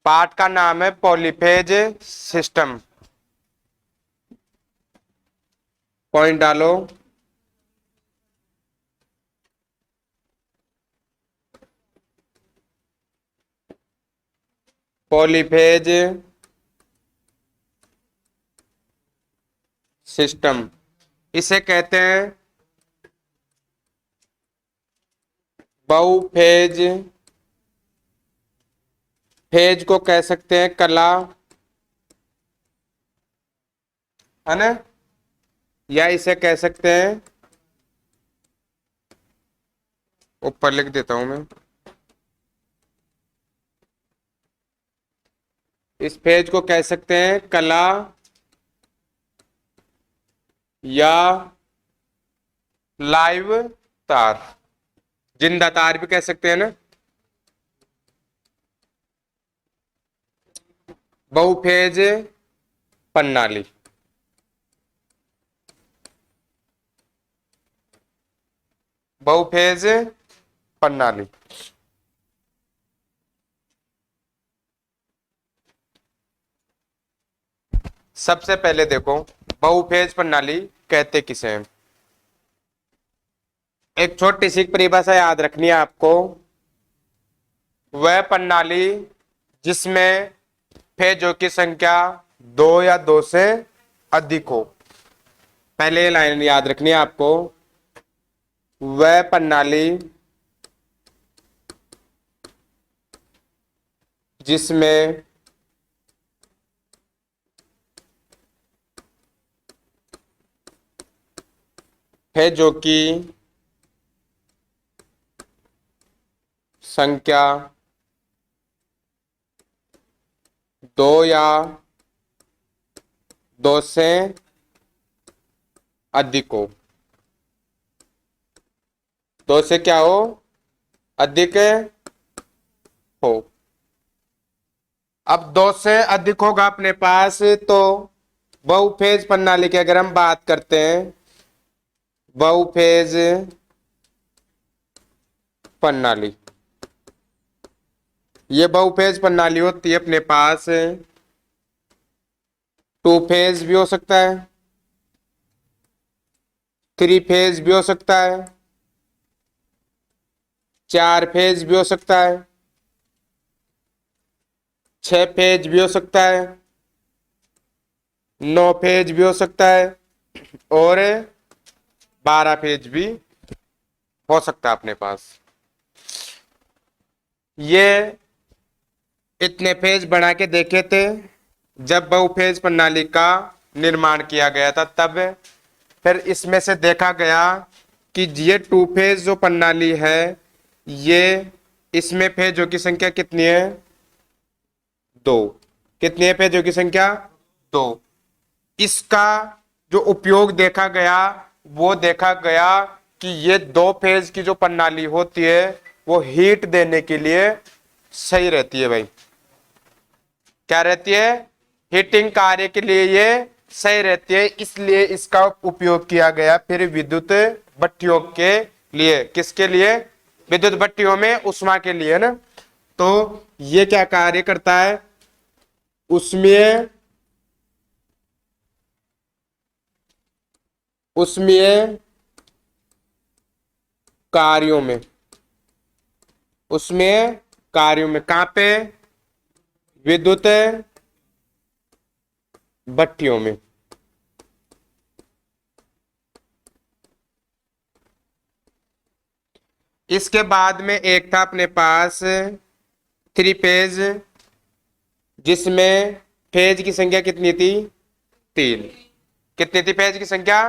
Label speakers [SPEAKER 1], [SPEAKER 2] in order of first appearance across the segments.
[SPEAKER 1] Part का नाम है पॉलीफेज सिस्टम। पॉइंट डालो। पॉलीफेज सिस्टम इसे कहते हैं बहुफेज। फेज को कह सकते हैं कला, है ना, या इसे कह सकते हैं, ऊपर लिख देता हूं मैं, इस फेज को कह सकते हैं कला या लाइव तार, जिंदा तार भी कह सकते हैं ना। बहुफेज प्रणाली, बहुफेज प्रणाली। सबसे पहले देखो बहुफेज प्रणाली कहते किसे हैं। एक छोटी सी परिभाषा याद रखनी है आपको। वह प्रणाली जिसमें फेजों की संख्या 2 या 2 से अधिक हो। पहले ये लाइन याद रखनी है आपको। वह प्रणाली जिसमें फेजों की संख्या 2 या 2 से अधिक हो। 2 से क्या हो? अधिक हो। अब 2 से अधिक होगा अपने पास तो बहुफेज प्रणाली की अगर हम बात करते हैं, बहुफेज प्रणाली, ये बहुफेज प्रणाली होती है अपने पास। 2 फेज भी हो सकता है, 3 फेज भी हो सकता है, 4 फेज भी हो सकता है, 6 फेज भी हो सकता है, 9 फेज भी हो सकता है और 12 फेज भी हो सकता है अपने पास। ये इतने फेज बना के देखे थे जब बहुफेज प्रणाली का निर्माण किया गया था तब। फिर इसमें से देखा गया कि ये 2 फेज जो प्रणाली है, ये इसमें फेजों की संख्या कितनी है? 2। कितनी है फेजों की संख्या? 2। इसका जो उपयोग देखा गया वो देखा गया कि ये 2 फेज की जो प्रणाली होती है वो हीट देने के लिए सही रहती है भाई। क्या रहती है? हीटिंग कार्य के लिए ये सही रहती है, इसलिए इसका उपयोग किया गया फिर विद्युत भट्टियों के लिए। किसके लिए? विद्युत भट्टियों में ऊष्मा के लिए ना। तो ये क्या कार्य करता है? ऊष्मीय कार्यों में, ऊष्मीय कार्यों में। कहां पे? विद्युत भट्टियों में। इसके बाद में एक था अपने पास 3 फेज, जिसमें फेज की संख्या कितनी थी? 3। कितनी थी फेज की संख्या?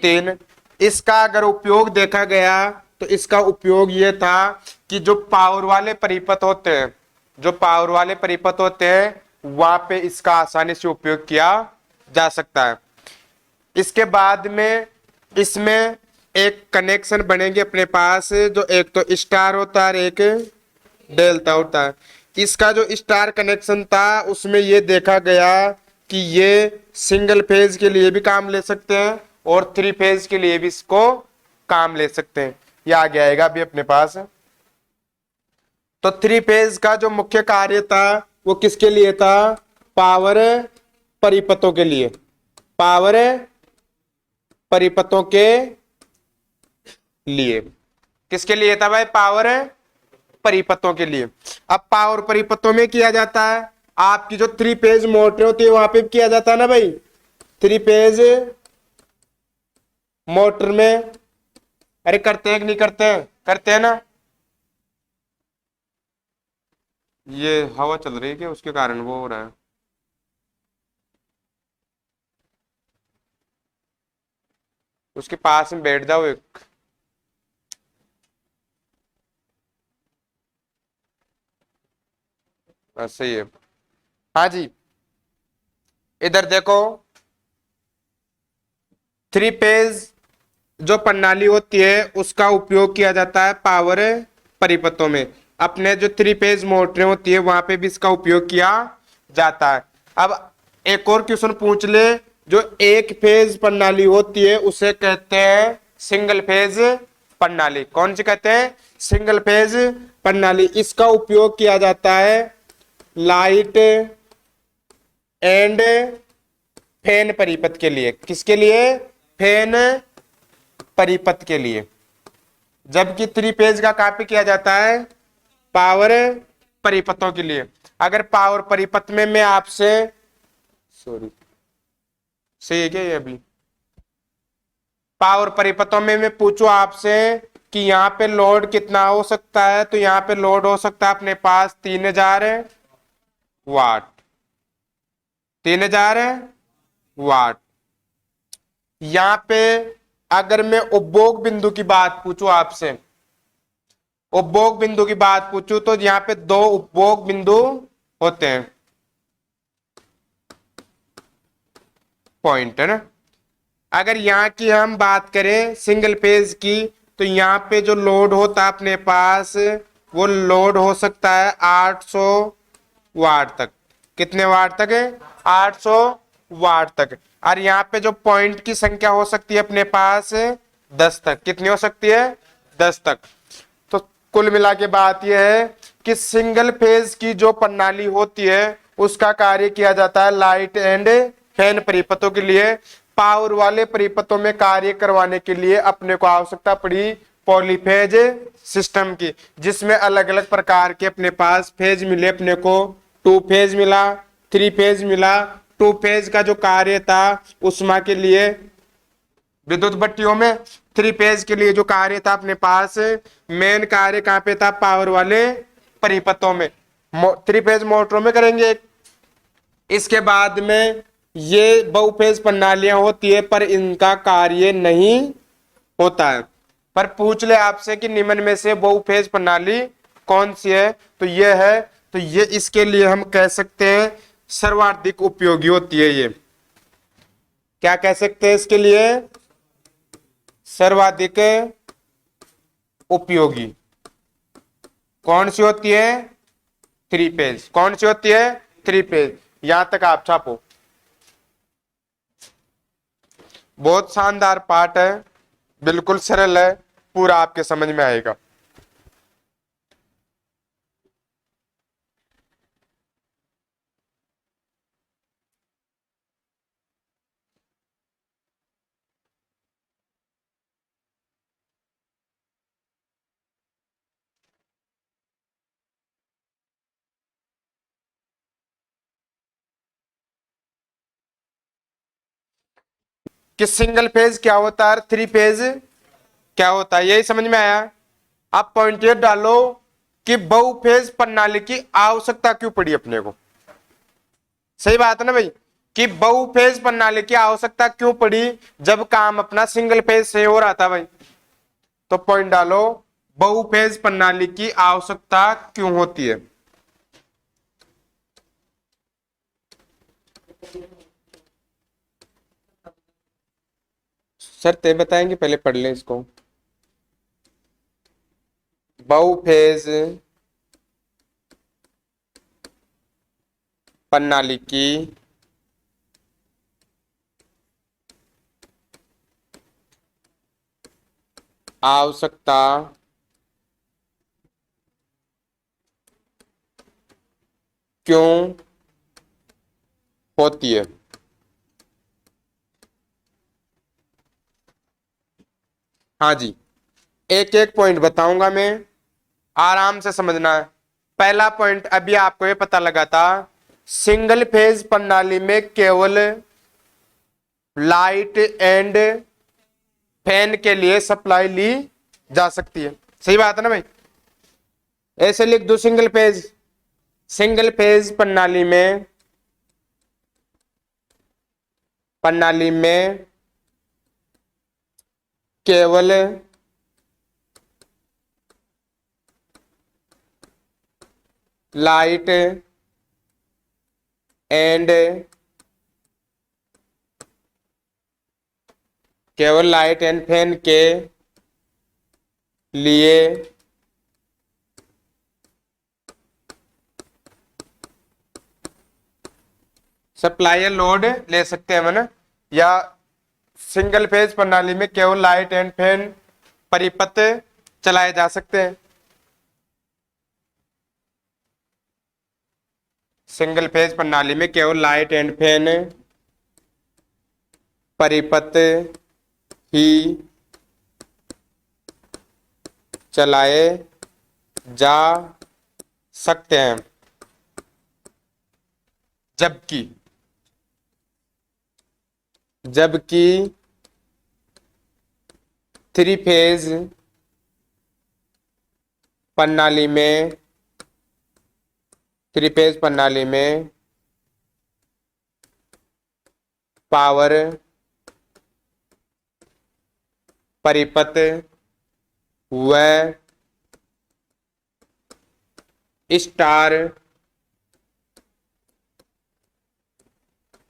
[SPEAKER 1] 3। इसका अगर उपयोग देखा गया तो इसका उपयोग ये था कि जो पावर वाले परिपथ होते हैं, जो पावर वाले परिपथ होते हैं वहां पे इसका आसानी से उपयोग किया जा सकता है। इसके बाद में इसमें एक कनेक्शन बनेंगे अपने पास, जो एक तो स्टार होता है, एक डेल्टा होता है। इसका जो स्टार कनेक्शन था उसमें ये देखा गया कि ये सिंगल फेज के लिए भी काम ले सकते हैं और 3 फेज के लिए भी इसको काम ले सकते हैं। ये आगे आएगा अभी अपने पास। तो 3 फेज का जो मुख्य कार्य था वो किसके लिए था? पावर परिपथों के लिए, पावर परिपथों के लिए। किसके लिए था भाई? पावर परिपथों के लिए। अब पावर परिपथों में किया जाता है, आपकी जो थ्री फेज मोटर होती है वहां पे भी किया जाता है ना भाई, थ्री फेज मोटर में। अरे करते हैं कि नहीं करते हैं? करते हैं ना। ये हवा चल रही है क्या, उसके कारण वो हो रहा है। उसके पास में बैठ जाओ एक। सही है। हाँ जी, इधर देखो, थ्री फेज जो प्रणाली होती है उसका उपयोग किया जाता है पावर परिपथों में। अपने जो थ्री फेज मोटरें होती है वहां पे भी इसका उपयोग किया जाता है। अब एक और क्वेश्चन पूछ ले, जो एक फेज प्रणाली होती है उसे कहते हैं सिंगल फेज प्रणाली। कौन सी कहते हैं? सिंगल फेज प्रणाली। इसका उपयोग किया जाता है लाइट एंड फैन परिपथ के लिए। किसके लिए? फैन परिपथ के लिए। जबकि थ्री फेज का कहाँ पे किया जाता है? पावर परिपथों के लिए। अगर पावर परिपथ में मैं आपसे, सॉरी, सही है क्या ये? अभी पावर परिपथों में मैं पूछूं आपसे कि यहाँ पे लोड कितना हो सकता है, तो यहाँ पे लोड हो सकता है अपने पास 3000 वाट। 3000 वाट। यहाँ पे अगर मैं उपभोग बिंदु की बात पूछूं आपसे, उपभोग बिंदु की बात पूछूं तो यहाँ पे दो उपभोग बिंदु होते हैं, पॉइंट है ना। अगर यहाँ की हम बात करें सिंगल फेज की, तो यहाँ पे जो लोड होता है अपने पास, वो लोड हो सकता है 800 वाट तक। कितने वाट तक है? 800 वाट तक। और यहाँ पे जो पॉइंट की संख्या हो सकती है अपने पास 10 तक। कितनी हो सकती है? 10 तक। तो कुल मिला के बात यह है कि सिंगल फेज की जो प्रणाली होती है उसका कार्य किया जाता है लाइट एंड फैन परिपथों के लिए। पावर वाले परिपथों में कार्य करवाने के लिए अपने को आवश्यकता पड़ी पॉलीफेज सिस्टम की, जिसमें अलग अलग प्रकार के अपने पास फेज मिले। अपने को टू फेज मिला, थ्री फेज मिला। टू फेज का जो कार्य था उष्मा के लिए विद्युत भट्टियों में, थ्री फेज के लिए जो कार्य था अपने पास मेन कार्य कहां पे था? पावर वाले परिपथों में, थ्री फेज मोटरों में करेंगे। इसके बाद में ये बहुफेज प्रणालियां होती है पर इनका कार्य नहीं होता है। पर पूछ ले आपसे कि निम्न में से बहुफेज प्रणाली कौन सी है, तो ये है। तो ये इसके लिए हम कह सकते हैं सर्वाधिक उपयोगी होती है। ये क्या कह सकते हैं इसके लिए? सर्वाधिक उपयोगी। कौन सी होती है? Three phase. कौन सी होती है? Three phase. यहां तक आप छापो। बहुत शानदार पाठ है, बिल्कुल सरल है, पूरा आपके समझ में आएगा। कि सिंगल फेज क्या होता है, थ्री फेज क्या होता है, यही समझ में आया। आप पॉइंट ये डालो कि बहुफेज प्रणाली की आवश्यकता क्यों पड़ी अपने को। सही बात है ना भाई, कि बहुफेज प्रणाली की आवश्यकता क्यों पड़ी जब काम अपना सिंगल फेज से हो रहा था भाई। तो पॉइंट डालो, बहुफेज प्रणाली की आवश्यकता क्यों होती है। सर ते बताएंगे, पहले पढ़ लें इसको। बहुफेज प्रणाली की आवश्यकता क्यों होती है? हाँ जी, एक एक पॉइंट बताऊंगा मैं, आराम से समझना है। पहला पॉइंट अभी आपको ये पता लगा था, सिंगल फेज प्रणाली में केवल लाइट एंड फैन के लिए सप्लाई ली जा सकती है। सही बात है ना भाई? ऐसे लिख दो, सिंगल फेज प्रणाली में केवल लाइट एंड फैन के लिए सप्लायर लोड ले सकते हैं ना, या सिंगल फेज प्रणाली में केवल लाइट एंड फैन परिपथ चलाए जा सकते हैं। सिंगल फेज प्रणाली में केवल लाइट एंड फैन परिपथ ही चलाए जा सकते हैं, जबकि थ्री फेज प्रणाली में पावर परिपथ व स्टार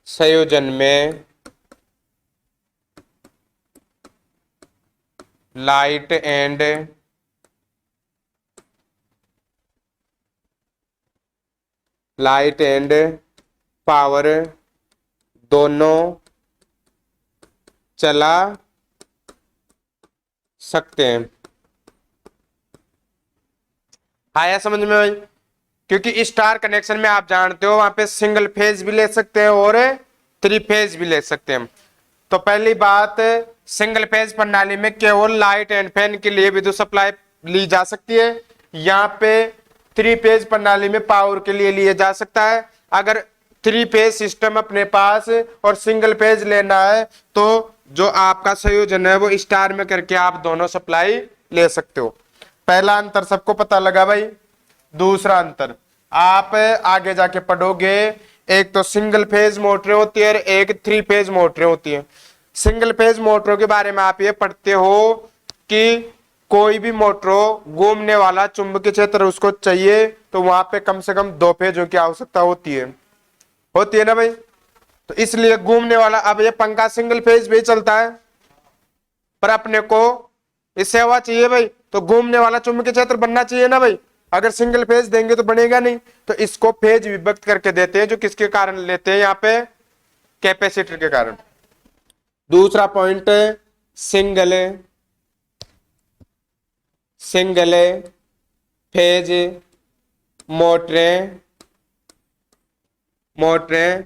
[SPEAKER 1] संयोजन में लाइट एंड पावर दोनों चला सकते हैं। आया समझ में भाई? क्योंकि स्टार कनेक्शन में आप जानते हो वहां पे सिंगल फेज भी ले सकते हैं और थ्री फेज भी ले सकते हैं। तो पहली बात, सिंगल फेज प्रणाली में केवल लाइट एंड फैन के लिए विद्युत सप्लाई ली जा सकती है। यहाँ पे थ्री फेज प्रणाली में पावर के लिए लिया जा सकता है। अगर थ्री फेज सिस्टम अपने पास और सिंगल फेज लेना है तो जो आपका संयोजन है वो स्टार में करके आप दोनों सप्लाई ले सकते हो। पहला अंतर सबको पता लगा भाई? दूसरा अंतर आप आगे जाके पढ़ोगे, एक तो सिंगल फेज मोटरें होती है और एक थ्री फेज मोटरें होती है। सिंगल फेज मोटरों के बारे में आप ये पढ़ते हो कि कोई भी मोटर घूमने वाला चुंबकीय क्षेत्र उसको चाहिए तो वहां पे कम से कम दो फेजों की आवश्यकता होती है ना भाई? तो इसलिए घूमने वाला, अब ये पंखा सिंगल फेज भी चलता है पर अपने को इससे हवा चाहिए भाई, तो घूमने वाला चुंबकीय क्षेत्र बनना चाहिए ना भाई। अगर सिंगल फेज देंगे तो बनेगा नहीं, तो इसको फेज विभक्त करके देते हैं, जो किसके कारण लेते हैं यहाँ पे? कैपेसिटर के कारण। दूसरा पॉइंट, सिंगल फेज मोटरें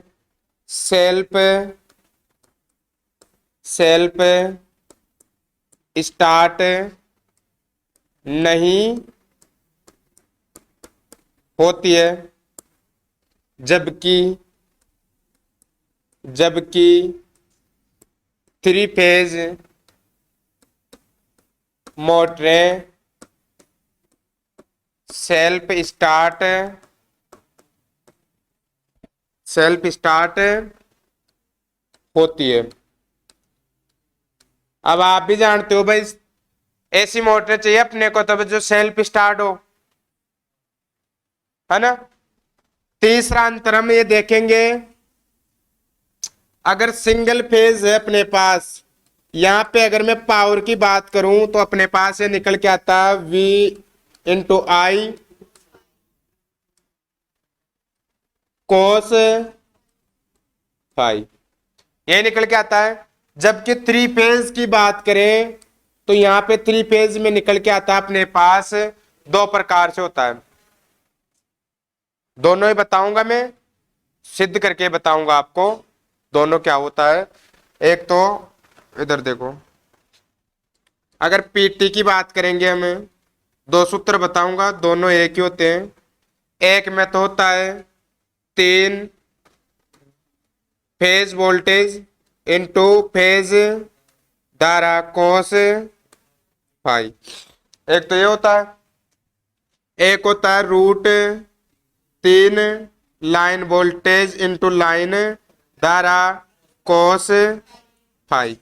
[SPEAKER 1] सेल्फ स्टार्ट नहीं होती है, जबकि थ्री फेज मोटरें सेल्फ स्टार्ट होती है। अब आप भी जानते हो भाई, ऐसी मोटरें चाहिए अपने को तब जो सेल्फ स्टार्ट हो, है ना? तीसरा अंतर हम ये देखेंगे, अगर सिंगल फेज है अपने पास, यहां पे अगर मैं पावर की बात करूं तो अपने पास ये निकल के आता है V/I cos फाई, ये निकल के आता है। जबकि थ्री फेज की बात करें तो यहां पे थ्री फेज में निकल के आता है अपने पास दो प्रकार से होता है। दोनों ही बताऊंगा मैं, सिद्ध करके बताऊंगा आपको दोनों क्या होता है। एक तो इधर देखो, अगर पीटी की बात करेंगे हमें, दो सूत्र बताऊंगा, दोनों एक ही होते हैं। एक में तो होता है 3 फेज वोल्टेज इनटू फेज धारा कोस फाई। एक तो ये होता है, एक होता है √3 लाइन वोल्टेज इंटू लाइन धारा कोस फाई।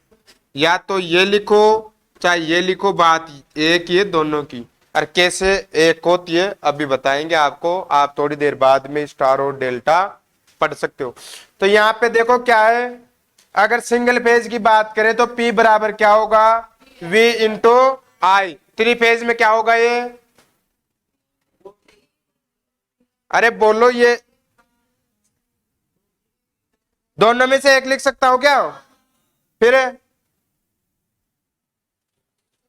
[SPEAKER 1] या तो ये लिखो चाहे ये लिखो, बात एक ही है दोनों की। और कैसे एक होती है अभी बताएंगे आपको, आप थोड़ी देर बाद में स्टार और डेल्टा पढ़ सकते हो। तो यहाँ पे देखो क्या है, अगर सिंगल फेज की बात करें तो P बराबर क्या होगा, V इंटू आई। थ्री फेज में क्या होगा ये, अरे बोलो, ये दोनों में से एक लिख सकता हूं क्या, फिर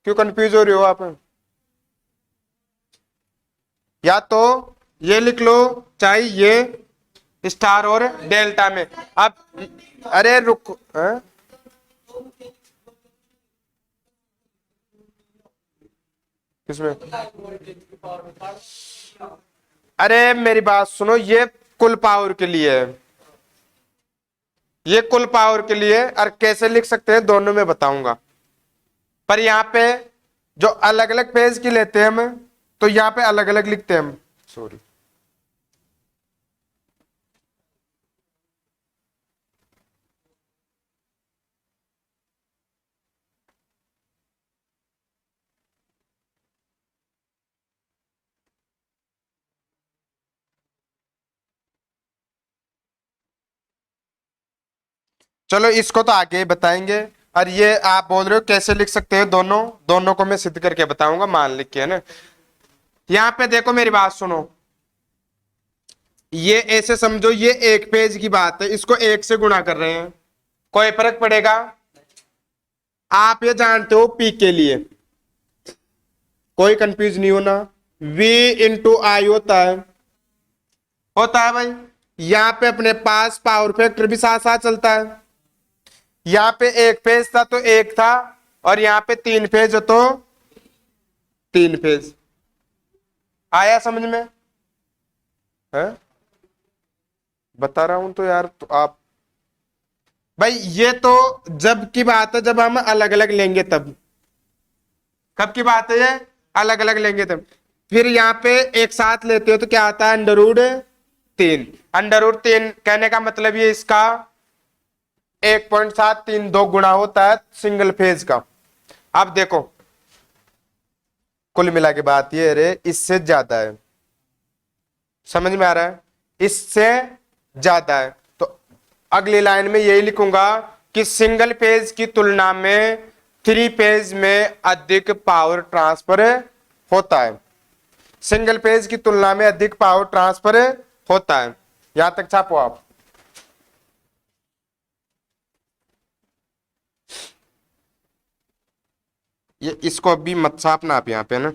[SPEAKER 1] क्यों कंफ्यूज हो रही हो आप। या तो ये लिख लो चाहे ये स्टार और डेल्टा में। अब अरे रुको, किसमें, अरे मेरी बात सुनो, ये कुल पावर के लिए है, ये कुल पावर के लिए। और कैसे लिख सकते हैं दोनों में बताऊंगा। पर यहाँ पे जो अलग अलग पेज की लेते हैं हम, तो यहाँ पे अलग अलग लिखते हैं हम, सॉरी। चलो इसको तो आगे ही बताएंगे। और ये आप बोल रहे हो कैसे लिख सकते हैं दोनों, दोनों को मैं सिद्ध करके बताऊंगा, मान लिख के, है ना। यहाँ पे देखो मेरी बात सुनो, ये ऐसे समझो ये एक पेज की बात है, इसको एक से गुणा कर रहे हैं, कोई फर्क पड़ेगा। आप ये जानते हो पी के लिए, कोई कंफ्यूज नहीं होना, V इंटू आई होता है भाई। यहाँ पे अपने पास पावर फैक्टर भी साथ साथ चलता है। यहाँ पे एक फेज था तो एक था, और यहाँ पे 3 फेज हो तो 3 फेज। आया समझ में, है बता रहा हूं तो यार, तो आप भाई, ये तो जब की बात है जब हम अलग अलग लेंगे तब। कब की बात है ये, अलग अलग लेंगे तब। फिर यहाँ पे एक साथ लेते हो तो क्या आता है, √3। √3 कहने का मतलब ये इसका 1.732 गुना होता है सिंगल फेज का। अब देखो कुल मिला के बात ये, रे इससे ज्यादा है, समझ में आ रहा है, इससे ज्यादा है। तो अगली लाइन में यही लिखूंगा कि सिंगल फेज की तुलना में 3 फेज में अधिक पावर ट्रांसफर होता है, सिंगल फेज की तुलना में अधिक पावर ट्रांसफर होता है। यहां तक छापो आप। ये इसको अभी मत छापना आप यहाँ पे ना।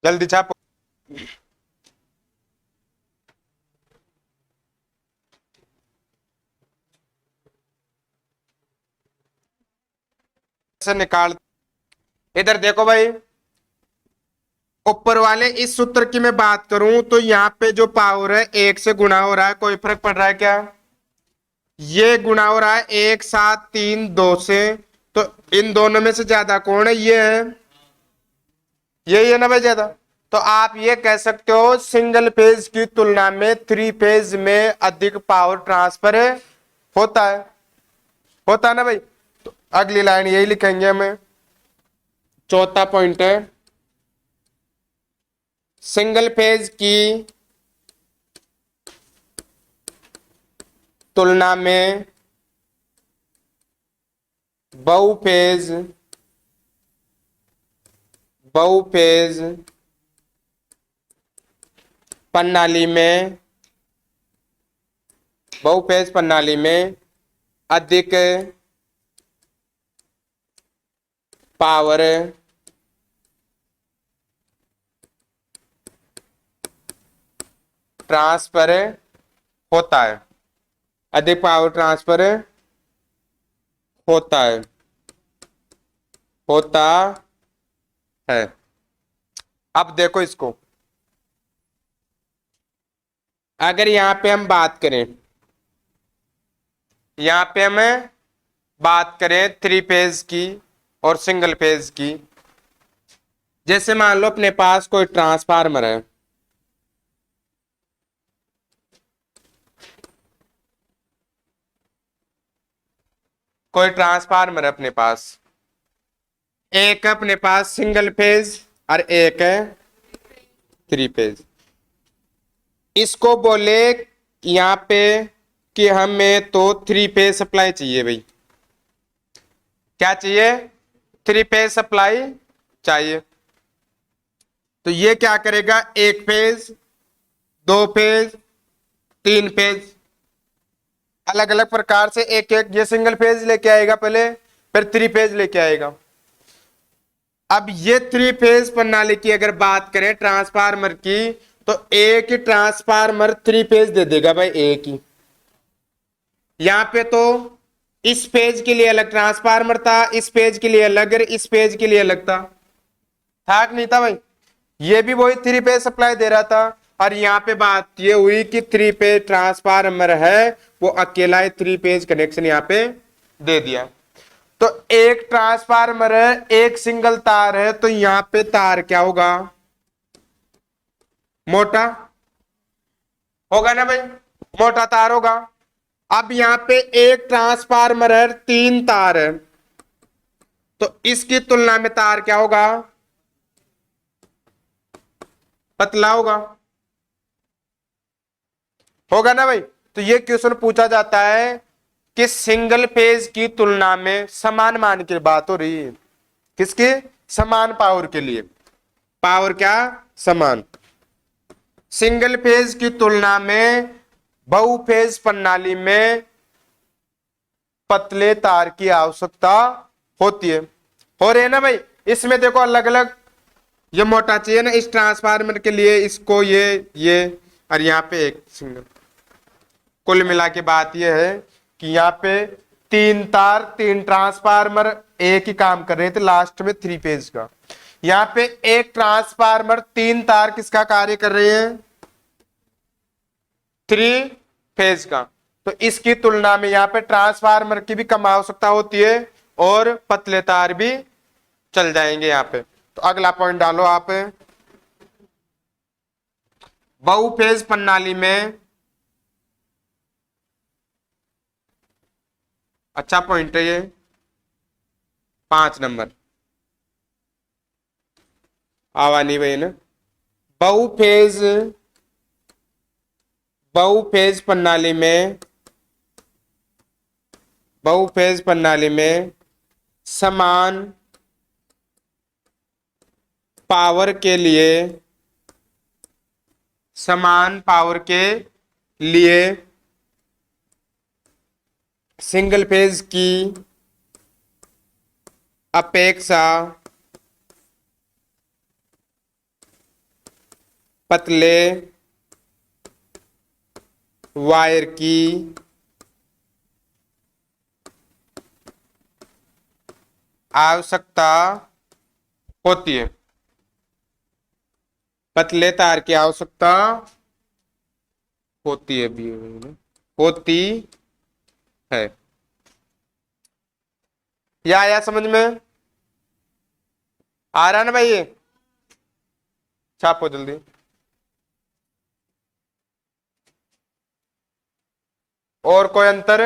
[SPEAKER 1] जल्दी छापो। से निकाल, इधर देखो भाई, ऊपर वाले इस सूत्र की मैं बात करूं तो यहाँ पे जो पावर है एक से गुणा हो रहा है, कोई फर्क पड़ रहा है क्या, ये गुणा हो रहा है 1 7 3 2 से। तो इन दोनों में से ज्यादा कौन है, ये है, यही है ना भाई ज्यादा। तो आप ये कह सकते हो सिंगल फेज की तुलना में 3 फेज में अधिक पावर ट्रांसफर होता है, होता है ना भाई। तो अगली लाइन यही लिखेंगे हमें, चौथा पॉइंट है, सिंगल फेज की तुलना में बहुफेज बहुफेज प्रणाली में बहुफेज प्रणाली में अधिक पावर ट्रांसफर होता है, अधिक पावर ट्रांसफर होता है, होता है। अब देखो इसको, अगर यहां पे हम बात करें, यहां पे हम बात करें थ्री फेज की और सिंगल फेज की। जैसे मान लो अपने पास कोई ट्रांसफार्मर है, कोई ट्रांसफार्मर है अपने पास, एक अपने पास सिंगल फेज और एक है थ्री फेज। इसको बोले यहां पे कि हमें तो थ्री फेज सप्लाई चाहिए भाई, क्या चाहिए, थ्री फेज सप्लाई चाहिए। तो ये क्या करेगा, एक फेज, दो फेज, तीन फेज, अलग अलग प्रकार से एक एक ये सिंगल फेज लेके आएगा पहले, फिर थ्री फेज लेके आएगा। अब ये थ्री फेज प्रणाली की अगर बात करें ट्रांसफार्मर की, तो एक ही ट्रांसफार्मर थ्री फेज दे देगा भाई, एक ही। यहां पे तो इस फेज के लिए अलग ट्रांसफार्मर था, इस फेज के लिए अलग, इस फेज के लिए अलग था कि नहीं था भाई। ये भी वही थ्री फेज सप्लाई दे रहा था, और यहाँ पे बात ये हुई कि थ्री फेज ट्रांसफार्मर है, वो अकेला ही थ्री फेज कनेक्शन यहाँ पे दे दिया। तो एक ट्रांसफार्मर है, एक सिंगल तार है, तो यहां पे तार क्या होगा, मोटा होगा ना भाई, मोटा तार होगा। अब यहां पे एक ट्रांसफार्मर है, तीन तार है, तो इसकी तुलना में तार क्या होगा, पतला होगा ना भाई। तो ये क्वेश्चन पूछा जाता है कि सिंगल फेज की तुलना में, समान मान की बात हो रही है, किसके, समान पावर के लिए, पावर क्या समान, सिंगल फेज की तुलना में बहुफेज प्रणाली में पतले तार की आवश्यकता होती है। हो रहे है ना भाई। इसमें देखो अलग अलग, ये मोटा चाहिए ना इस ट्रांसफार्मर के लिए, इसको ये और यहाँ पे एक सिंगल। कुल मिला के बात यह है कि यहाँ पे तीन तार, तीन ट्रांसफार्मर एक ही काम कर रहे थे, लास्ट में थ्री फेज का। यहाँ पे एक ट्रांसफार्मर, तीन तार किसका कार्य कर रहे हैं, थ्री फेज का। तो इसकी तुलना में यहाँ पे ट्रांसफार्मर की भी कम आवश्यकता होती है, और पतले तार भी चल जाएंगे यहाँ पे। तो अगला पॉइंट डालो आप, बहुफेज प्रणाली में, अच्छा पॉइंट है ये, 5 नंबर आवा नहीं भाई ना। बहुफेज बहुफेज प्रणाली में, बहुफेज प्रणाली में समान पावर के लिए, समान पावर के लिए सिंगल फेज की अपेक्षा पतले वायर की आवश्यकता होती है, पतले तार की आवश्यकता होती है भी, होती है। या आया समझ में, आ रहा ना भाई ये, छापो जल्दी। और कोई अंतर,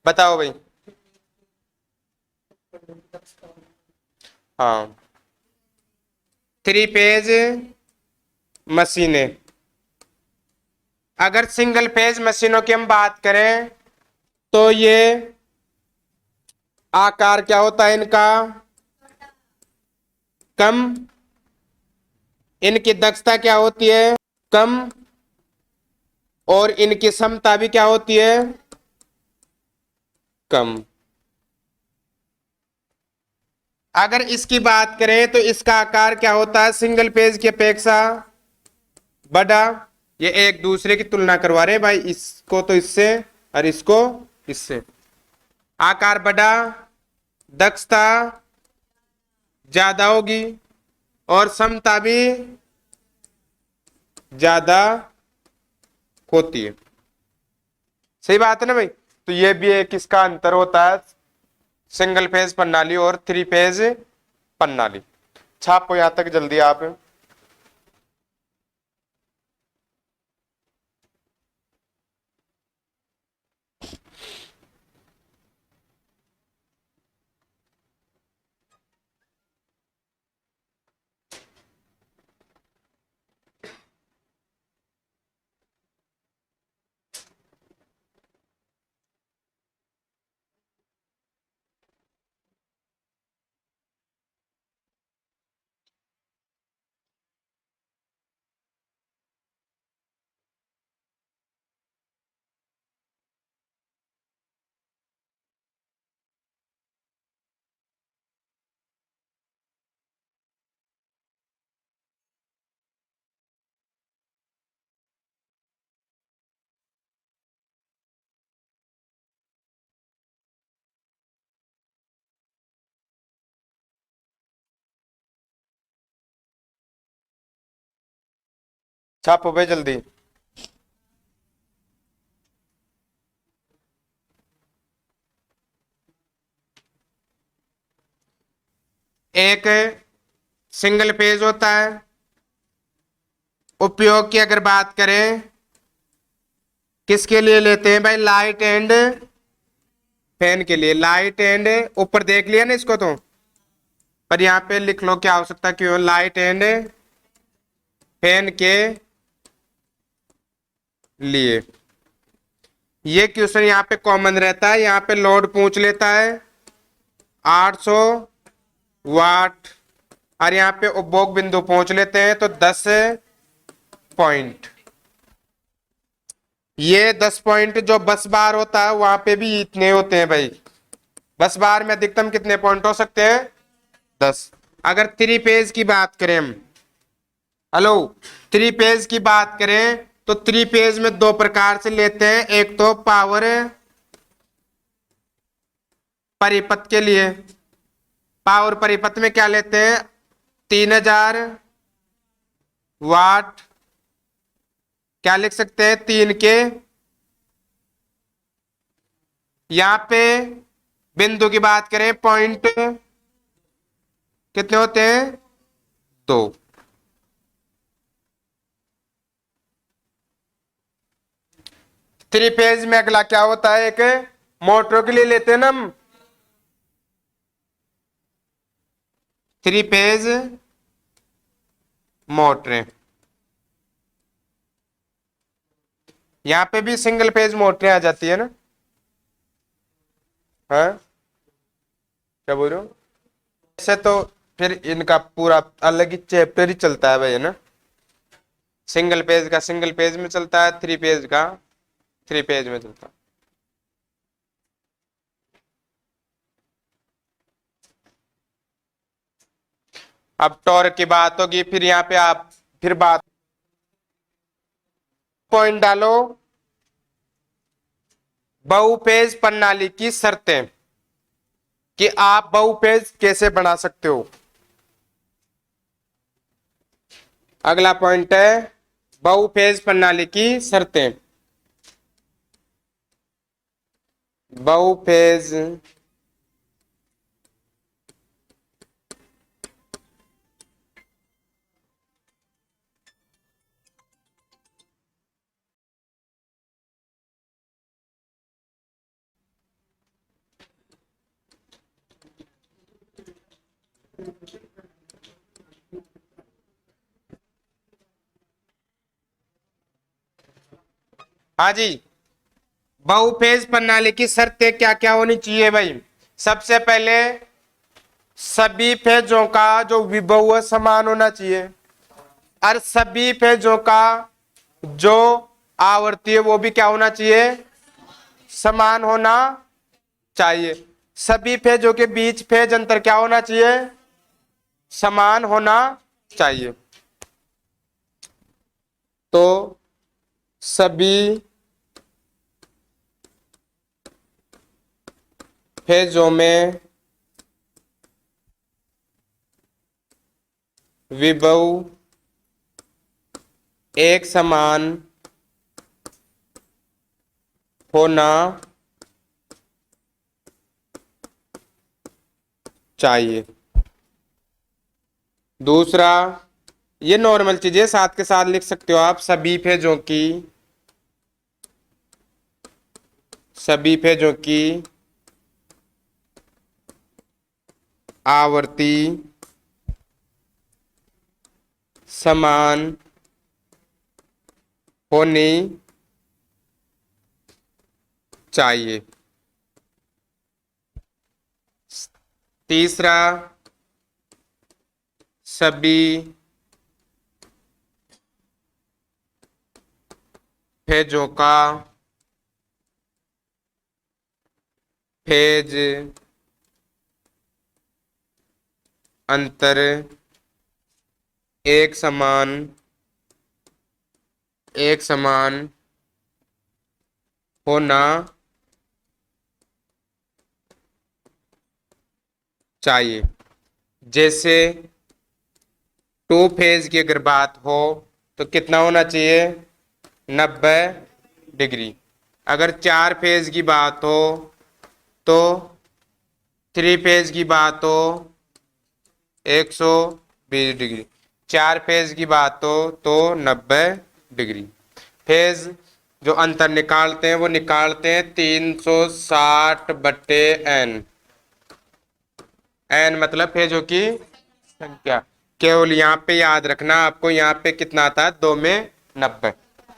[SPEAKER 1] बताओ भाई। हाँ, थ्री फेज मशीनें, अगर सिंगल फेज मशीनों की हम बात करें तो ये आकार क्या होता है इनका कम, इनकी दक्षता क्या होती है कम, और इनकी क्षमता भी क्या होती है कम। अगर इसकी बात करें तो इसका आकार क्या होता है सिंगल पेज की अपेक्षा बड़ा। ये एक दूसरे की तुलना करवा रहे हैं भाई, इसको तो इससे और इसको इससे। आकार बड़ा, दक्षता ज्यादा होगी और क्षमता भी ज्यादा होती है। सही बात है ना भाई। तो ये भी एक इसका अंतर होता है सिंगल फेज प्रणाली और थ्री फेज प्रणाली। छापो यहां तक जल्दी आप। छापो भाई जल्दी। एक सिंगल पेज होता है, उपयोग की अगर बात करें किसके लिए लेते हैं भाई लाइट एंड फैन के लिए। लाइट एंड ऊपर देख लिया ना इसको तो, पर यहाँ पे लिख लो क्या आवश्यकता क्यों लाइट एंड फैन के लिए। ये क्वेश्चन यहाँ पे कॉमन रहता है। यहाँ पे लोड पूछ लेता है 800 वाट और यहाँ पे उपभोग बिंदु पहुंच लेते हैं तो 10 पॉइंट। ये 10 पॉइंट जो बस बार होता है वहां पे भी इतने होते हैं भाई। बस बार में अधिकतम कितने पॉइंट हो सकते हैं 10। अगर थ्री पेज की बात करें हम, हेलो, थ्री पेज की बात करें तो थ्री पेज में दो प्रकार से लेते हैं। एक तो पावर परिपथ के लिए, पावर परिपथ में क्या लेते हैं 3000 वाट, क्या लिख सकते हैं 3 के। यहां पे बिंदु की बात करें पॉइंट कितने होते हैं 2। थ्री फेज में अगला क्या होता है एक मोटरों के लिए लेते हैं ना हम थ्री फेज मोटरें। यहां पे भी सिंगल फेज मोटरें आ जाती है ना। हाँ क्या बोल रहे हो। ऐसे तो फिर इनका पूरा अलग ही चैप्टर ही चलता है भाई, है ना। सिंगल पेज का सिंगल पेज में चलता है, थ्री पेज का थ्री पेज में चलता है। अब टॉर्क की बात होगी, फिर यहाँ पे आप फिर बात पॉइंट डालो बहुपेज प्रणाली की शर्तें कि आप बहुपेज कैसे बना सकते हो। अगला पॉइंट है बहुपेज प्रणाली की शर्तें। बहुपेज हाँ जी, बहुफेज प्रणाली की शर्तें क्या क्या होनी चाहिए भाई? सबसे पहले सभी फेजों का जो विभव है समान होना चाहिए, और सभी फेजों का जो आवर्ती है वो भी क्या होना चाहिए? समान होना चाहिए। सभी फेजों के बीच फेज अंतर क्या होना चाहिए? समान होना चाहिए। तो सभी फेजों में विभव एक समान होना चाहिए। दूसरा, ये नॉर्मल चीजें साथ के साथ लिख सकते हो आप। सभी फेजों की आवर्ती समान होनी चाहिए। तीसरा, सभी फेजों का फेज अंतर एक समान होना चाहिए। जैसे टू फेज की अगर बात हो तो कितना होना चाहिए? 90 डिग्री। अगर चार फेज की बात हो तो, थ्री फेज की बात हो 120 डिग्री, चार फेज की बात हो तो 90 डिग्री। फेज जो अंतर निकालते हैं वो निकालते हैं 360/n। n मतलब फेजों की संख्या। केवल यहाँ पे याद रखना आपको, यहाँ पे कितना आता है? 2 में 90।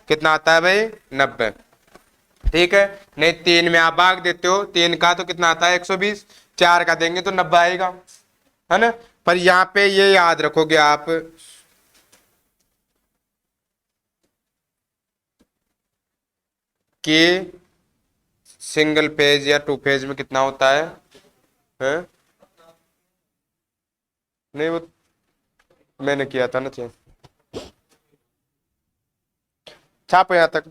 [SPEAKER 1] कितना आता है भाई? 90। ठीक है, नहीं 3 में आप भाग देते हो, 3 का तो कितना आता है? 120। 4 का देंगे तो 90 आएगा, है ना? पर यहाँ पे ये याद रखोगे आप कि सिंगल पेज या टू पेज में कितना होता है? हैं? नहीं, वो मैंने किया था ना चेंज। छापो यहाँ तक।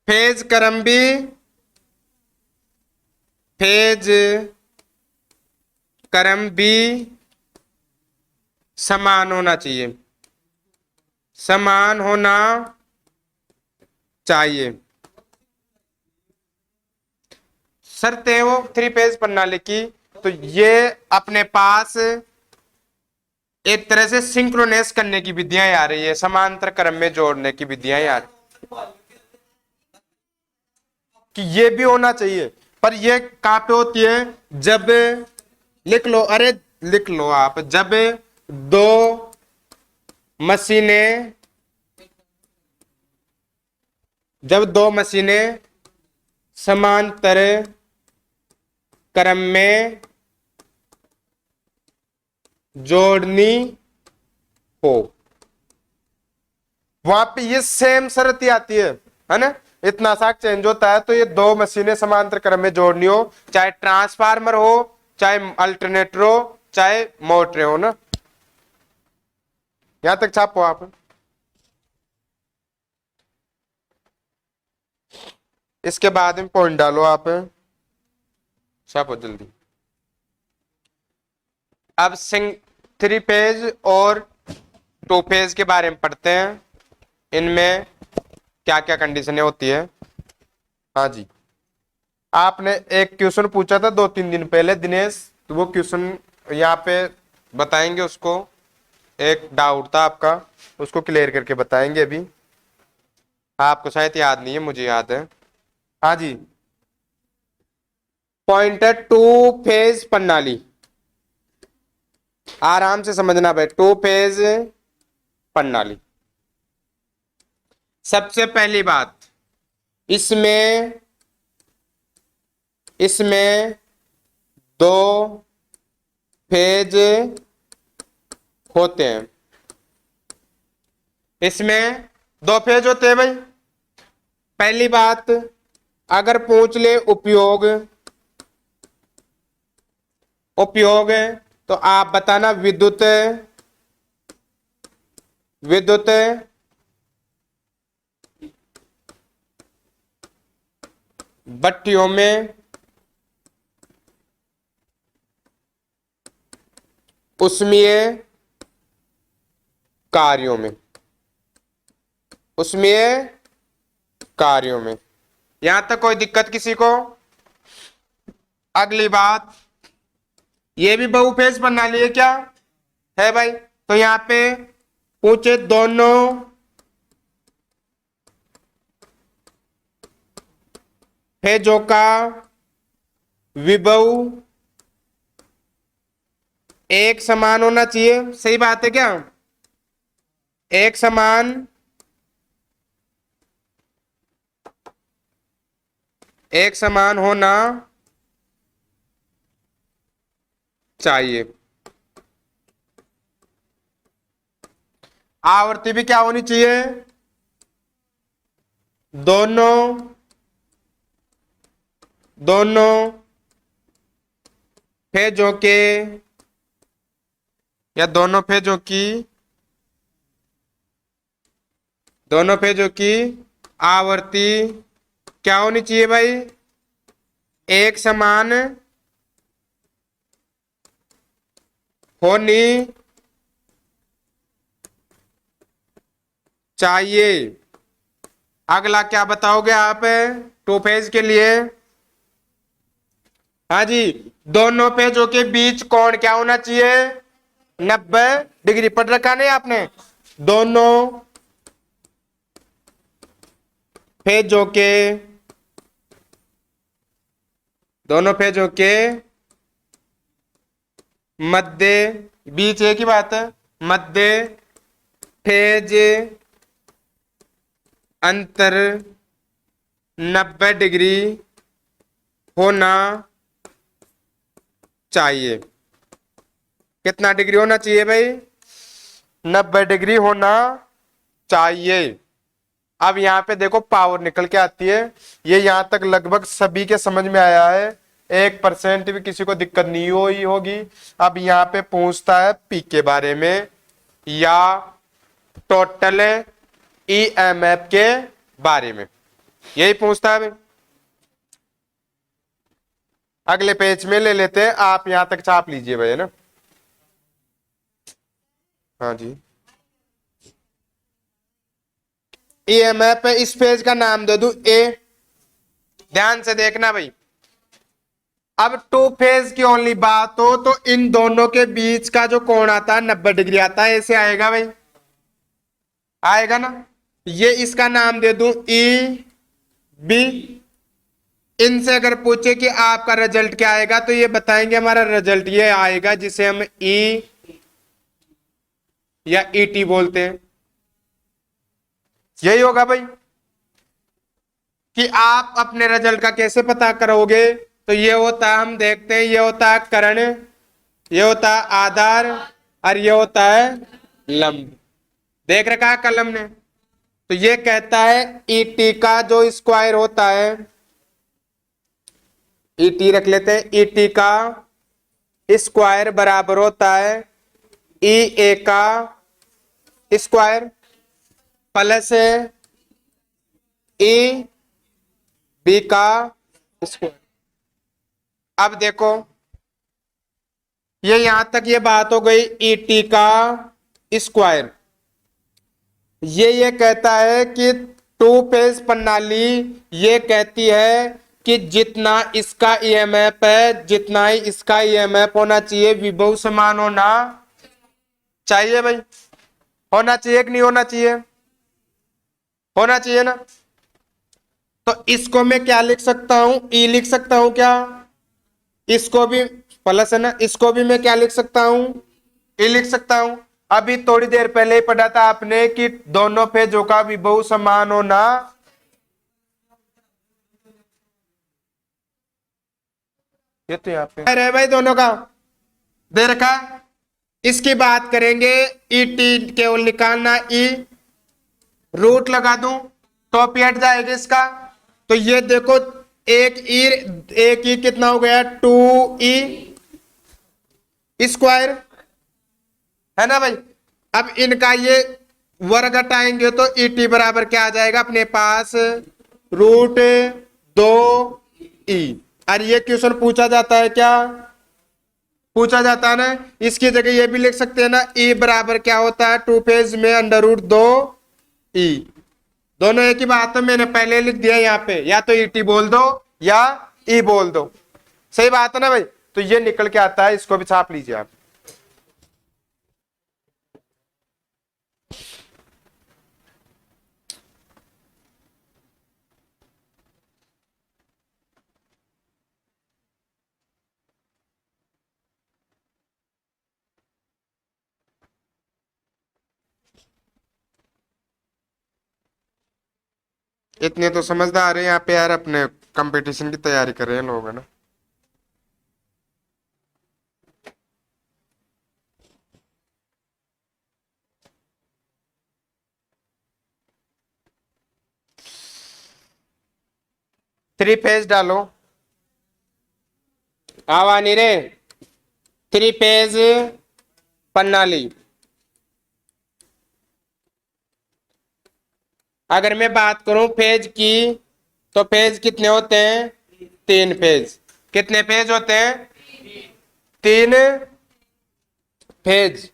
[SPEAKER 1] फेज क्रम भी फेज क्रम भी समान होना चाहिए, समान होना चाहिए। शर्त है वो थ्री फेज प्रणाली की। तो ये अपने पास एक तरह से सिंक्रोनेस करने की विधियां आ रही है, समांतर क्रम में जोड़ने की विधियां आ रही कि ये भी होना चाहिए। पर ये कहां पे होती है? जब, लिख लो, अरे लिख लो आप, जब दो मशीनें समांतर क्रम में जोड़नी हो, वहां पे ये सेम शर्त ही आती है ना? इतना सा चेंज होता है तो ये दो मशीनें समांतर क्रम में जोड़नी हो, चाहे ट्रांसफार्मर हो, चाहे अल्टरनेटर हो, चाहे मोटर हो ना। यहां तक छापो आप। इसके बाद में पॉइंट डालो आप, छापो जल्दी। अब थ्री फेज और टू फेज के बारे में पढ़ते हैं, इनमें क्या क्या कंडीशनें होती है। हाँ जी, आपने एक क्वेश्चन पूछा था 2-3 दिन पहले दिनेश, तो वो क्वेश्चन यहाँ पे बताएंगे उसको। एक डाउट था आपका, उसको क्लियर करके बताएंगे अभी। आपको शायद याद नहीं है, मुझे याद है। हाँ जी, पॉइंटर टू फेज प्रणाली, आराम से समझना भाई। टू फेज प्रणाली, सबसे पहली बात, इसमें इसमें दो फेज होते हैं। इसमें दो फेज होते हैं भाई। पहली बात, अगर पूछ ले उपयोग, उपयोग तो आप बताना विद्युत, विद्युत भट्टियों में उष्मीय कार्यों में, उष्मीय कार्यों में। यहां तक कोई दिक्कत किसी को? अगली बात, ये भी बहुफेज प्रणाली है क्या? है भाई। तो यहां पे पूछे दोनों फेजों का विभव एक समान होना चाहिए। सही बात है क्या? एक समान, एक समान होना चाहिए। आवृत्ति भी क्या होनी चाहिए? दोनों दोनों फेजों के या दोनों फेजों की, दोनों फेजों की आवृत्ति क्या होनी चाहिए भाई? एक समान होनी चाहिए। अगला क्या बताओगे आप टू फेज के लिए? हाँ जी, दोनों फेजों के बीच कोण क्या होना चाहिए? 90 डिग्री। पढ़ रखा नहीं आपने? दोनों फेजों के, दोनों फेजों के मध्य, बीच एक ही बात है, मध्य फेज अंतर 90 डिग्री होना चाहिए। कितना डिग्री होना चाहिए भाई? 90 डिग्री होना चाहिए। अब यहां पे देखो पावर निकल के आती है। ये यहां तक लगभग सभी के समझ में आया है, 1% भी किसी को दिक्कत नहीं हुई होगी। अब यहां पे पूछता है पी के बारे में या टोटल ईएमएफ के बारे में, यही पूछता है भाई। अगले पेज में ले लेते हैं, आप यहां तक छाप लीजिए भाई, है ना? हाँ जी, ईएमएफ, इस पेज का नाम दे दूं ए। ध्यान से देखना भाई, अब टू फेज की ओनली बात हो तो इन दोनों के बीच का जो कोण आता है 90 डिग्री आता है। ऐसे आएगा भाई, आएगा ना? ये इसका नाम दे दूं ई बी। इनसे अगर पूछे कि आपका रिजल्ट क्या आएगा तो ये बताएंगे हमारा रिजल्ट ये आएगा जिसे हम ई या ईटी बोलते हैं। यही होगा भाई। कि आप अपने रिजल्ट का कैसे पता करोगे? तो ये होता है, हम देखते हैं, ये होता है कर्ण, ये होता है आधार, और ये होता है लंब। देख रखा है कलम ने? तो ये कहता है ईटी का जो स्क्वायर होता है, ईटी रख लेते हैं, ईटी का स्क्वायर बराबर होता है ई ए का स्क्वायर प्लस ई बी का स्क्वायर। अब देखो, ये यहां तक ये बात हो गई ईटी का स्क्वायर। ये कहता है कि टू फेज प्रणाली ये कहती है कि जितना इसका ईएमएफ है, जितना ही इसका ईएमएफ होना चाहिए, विभव समान होना। चाहिए भाई, होना चाहिए कि नहीं होना चाहिए, होना चाहिए ना। तो इसको मैं क्या लिख सकता हूं, ई लिख सकता हूं क्या, इसको भी प्लस है ना, इसको भी मैं क्या लिख सकता हूं, ई लिख सकता हूं। अभी थोड़ी देर पहले ही पढ़ा था आपने कि दोनों फेजों का विभव समान होना, ये तो यहाँ पे अरे भाई दोनों का दे रखा। इसकी बात करेंगे, ई टी केवल निकालना, ई रूट लगा दूं तो भी हट जाएगा इसका। तो ये देखो, एक ई कितना हो गया, 2e स्क्वायर, है ना भाई। अब इनका ये वर्ग हटाएंगे तो ई टी बराबर क्या आ जाएगा अपने पास, रूट 2e। और ये क्वेश्चन पूछा जाता है क्या, पूछा जाता है ना। इसकी जगह ये भी लिख सकते हैं ना, ई बराबर क्या होता है टू फेज में अंडर रूट 2e। दोनों एक ही बात है, मैंने पहले लिख दिया यहाँ पे, या तो ई टी बोल दो या ई बोल दो, सही बात है ना भाई। तो ये निकल के आता है, इसको भी छाप लीजिए आप। इतने तो समझदार है यहाँ पे यार, अपने कंपटीशन की तैयारी कर रहे हैं लोग, है ना। थ्री फेज डालो, आवानी रे, थ्री फेज प्रणाली। अगर मैं बात करूं फेज की, तो फेज कितने होते हैं, तीन फेज। कितने फेज होते हैं, तीन फेज।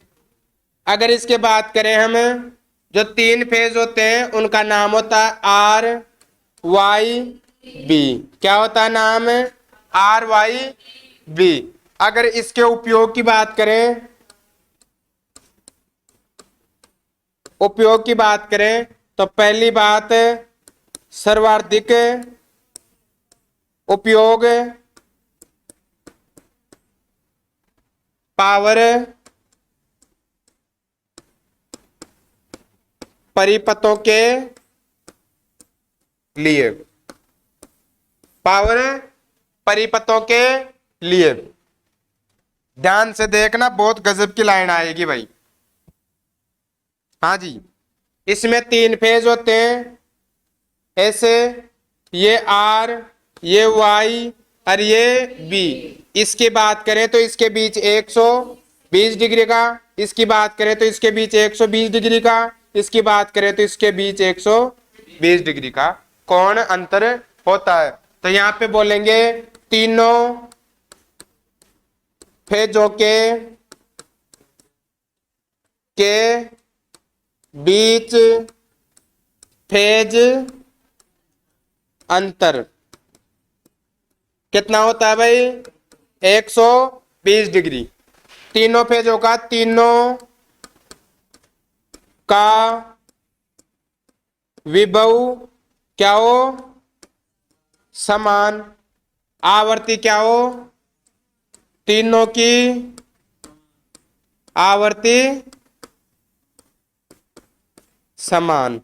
[SPEAKER 1] अगर इसके बात करें हम, जो तीन फेज होते हैं उनका नाम होता है आर वाई बी। क्या होता है नाम, आर वाई बी। अगर इसके उपयोग की बात करें, उपयोग की बात करें तो पहली बात, सर्वाधिक उपयोग, पावर परिपथों के लिए, पावर परिपथों के लिए। ध्यान से देखना, बहुत गजब की लाइन आएगी भाई। हाँ जी, इसमें तीन फेज होते हैं ऐसे, ये आर, ये वाई और ये बी। इसकी बात करें तो इसके बीच 120 डिग्री का, इसकी बात करें तो इसके बीच 120 डिग्री का, इसकी बात करें तो इसके बीच 120 डिग्री का कोण अंतर होता है। तो यहाँ पे बोलेंगे तीनों फेजों के बीच फेज अंतर कितना होता है भाई, 120 डिग्री। तीनों फेजों का, तीनों का विभव क्या हो, समान। आवर्ती क्या हो, तीनों की आवर्ती समान।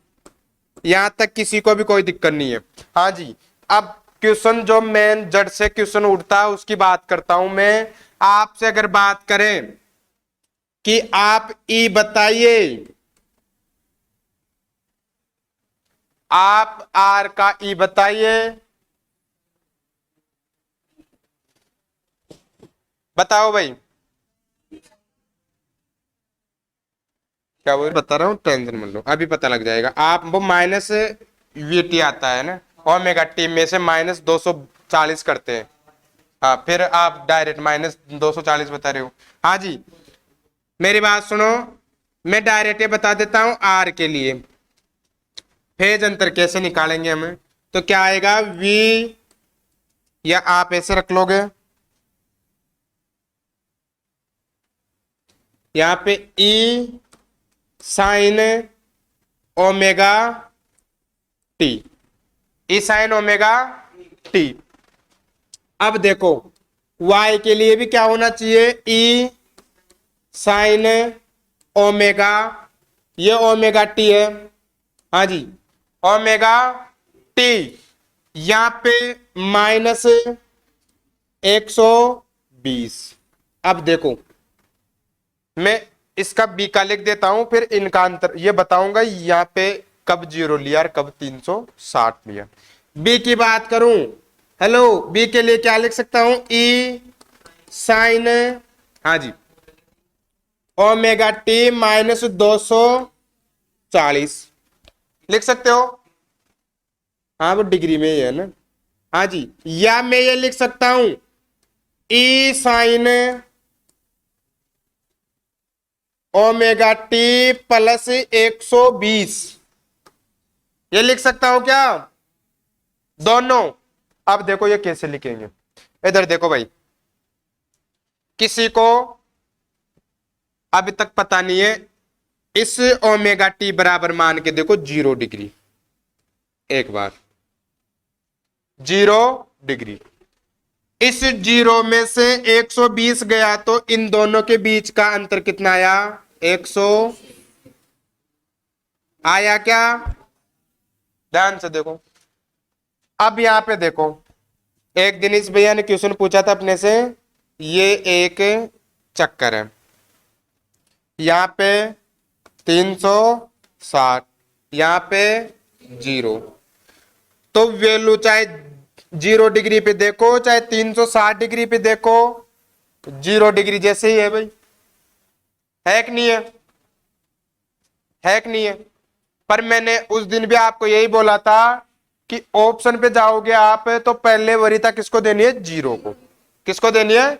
[SPEAKER 1] यहां तक किसी को भी कोई दिक्कत नहीं है। हाँ जी, अब क्वेश्चन जो मेन जड़ से क्वेश्चन उठता है उसकी बात करता हूं मैं। आपसे अगर बात करें कि आप ई बताइए, आप आर का ई बताइए, बताओ भाई। क्या वो बता रहा हूं, टेंशन मत लो, अभी पता लग जाएगा। आप वो माइनस वीटी आता है ना, ओमेगा टी में से माइनस 240 करते हैं। हाँ, फिर आप डायरेक्ट माइनस 240 बता रहे हो। हाँ जी, मेरी बात सुनो, मैं डायरेक्ट ये बता देता हूं आर के लिए फेज अंतर कैसे निकालेंगे हमें। तो क्या आएगा, वी, या आप ऐसे रख लोगे, यहाँ पे ई साइन ओमेगा टी, ई साइन ओमेगा टी। अब देखो y के लिए भी क्या होना चाहिए, ई साइन ओमेगा, ये ओमेगा टी है, हाँ जी, ओमेगा टी, यहां पे माइनस 120। अब देखो मैं इसका b का लिख देता हूं, फिर इनका अंतर ये बताऊंगा यहां पे कब 0 लिया और कब 360 लिया। b की बात करूं, हेलो, b के लिए क्या लिख सकता हूं, e साइन, हाँ जी, ओमेगा टी माइनस 240 लिख सकते हो, हाँ वो डिग्री में ही है ना, हाँ जी। या मैं ये लिख सकता हूं ई साइन ओमेगा टी प्लस 120, ये लिख सकता हूं क्या, दोनों। अब देखो ये कैसे लिखेंगे, इधर देखो भाई, किसी को अभी तक पता नहीं है, इस ओमेगा टी बराबर मान के देखो 0 डिग्री, एक बार 0 डिग्री, इस 0 में से 120 गया तो इन दोनों के बीच का अंतर कितना आया, 100 आया क्या, ध्यान से देखो। अब यहां पे देखो, एक दिन इस भैया ने क्वेश्चन पूछा था अपने से, ये एक चक्कर है, यहां पे 360, यहां पे 0, तो वैल्यू चाहे 0 डिग्री पे देखो चाहे 360 डिग्री पे देखो, 0 डिग्री जैसे ही है भाई, है कि नहीं है, है कि नहीं है। पर मैंने उस दिन भी आपको यही बोला था कि ऑप्शन पे जाओगे आप तो पहले वरीयता किसको देनी है, 0 को, किसको देनी है,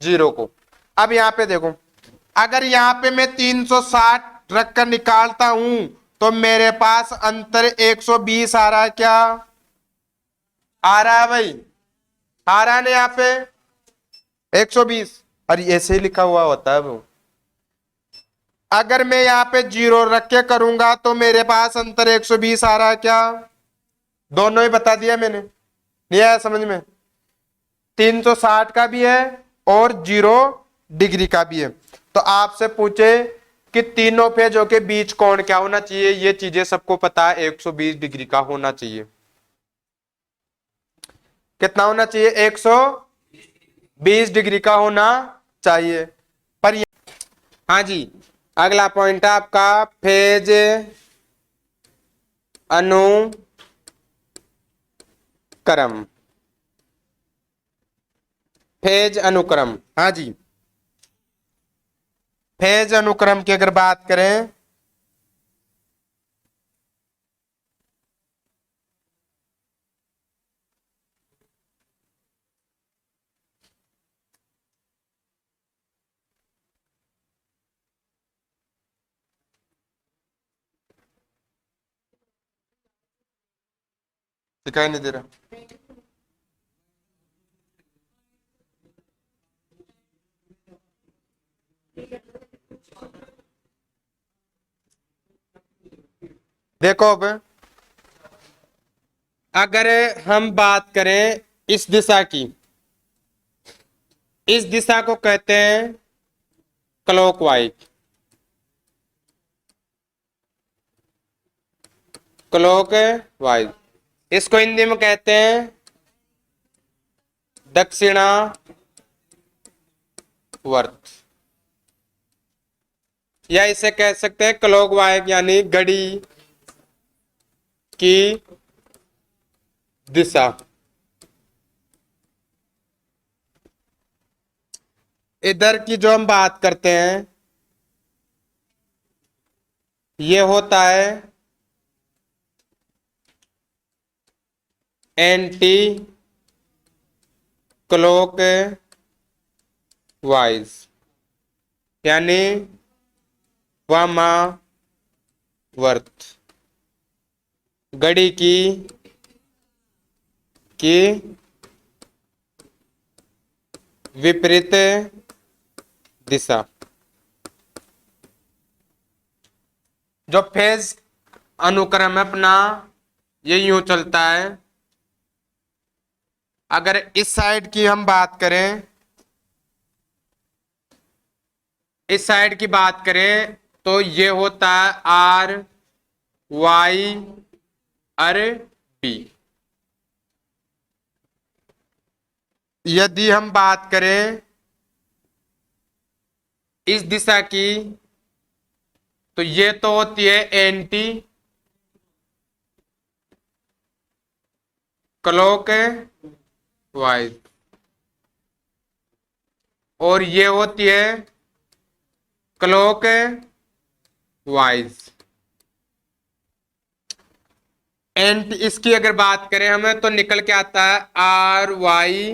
[SPEAKER 1] 0 को। अब यहां पे देखो, अगर यहां पे मैं 360 रख कर निकालता हूं तो मेरे पास अंतर 120 आ रहा है, क्या आ रहा है भाई, आ रहा है ना यहाँ पे 120, और ऐसे ही लिखा हुआ होता है वो। अगर मैं यहाँ पे 0 रख के करूंगा तो मेरे पास अंतर 120 आ रहा है, क्या, दोनों ही बता दिया मैंने, नहीं आया समझ में, 360 का भी है और 0 डिग्री का भी है। तो आपसे पूछे कि तीनों पेजों के बीच कोण क्या होना चाहिए, ये चीजें सबको पता है, 120 डिग्री का होना चाहिए, कितना होना चाहिए, 120 डिग्री का होना चाहिए। पर हाँ जी, अगला पॉइंट है आपका फेज अनुक्रम, फेज अनुक्रम, हाँ जी, फेज अनुक्रम की अगर बात करें, दिखाई नहीं दे रहा, देखो अब अगर हम बात करें इस दिशा की, इस दिशा को कहते हैं क्लॉकवाइज, क्लॉकवाइज, इसको हिंदी में कहते हैं दक्षिणावर्त, या इसे कह सकते हैं क्लॉकवाइज यानी घड़ी की दिशा। इधर की जो हम बात करते हैं ये होता है एंटी क्लॉक वाइज यानी वामावर्त, घड़ी की विपरीत दिशा, जो फेज अनुक्रम है अपना ये यूं चलता है। अगर इस साइड की हम बात करें, इस साइड की बात करें तो ये होता है आर वाई और बी। यदि हम बात करें इस दिशा की तो ये तो होती है एंटी क्लॉक वाइज और ये होती है क्लॉक वाइज। एंटी इसकी अगर बात करें हमें तो निकल के आता है आर वाई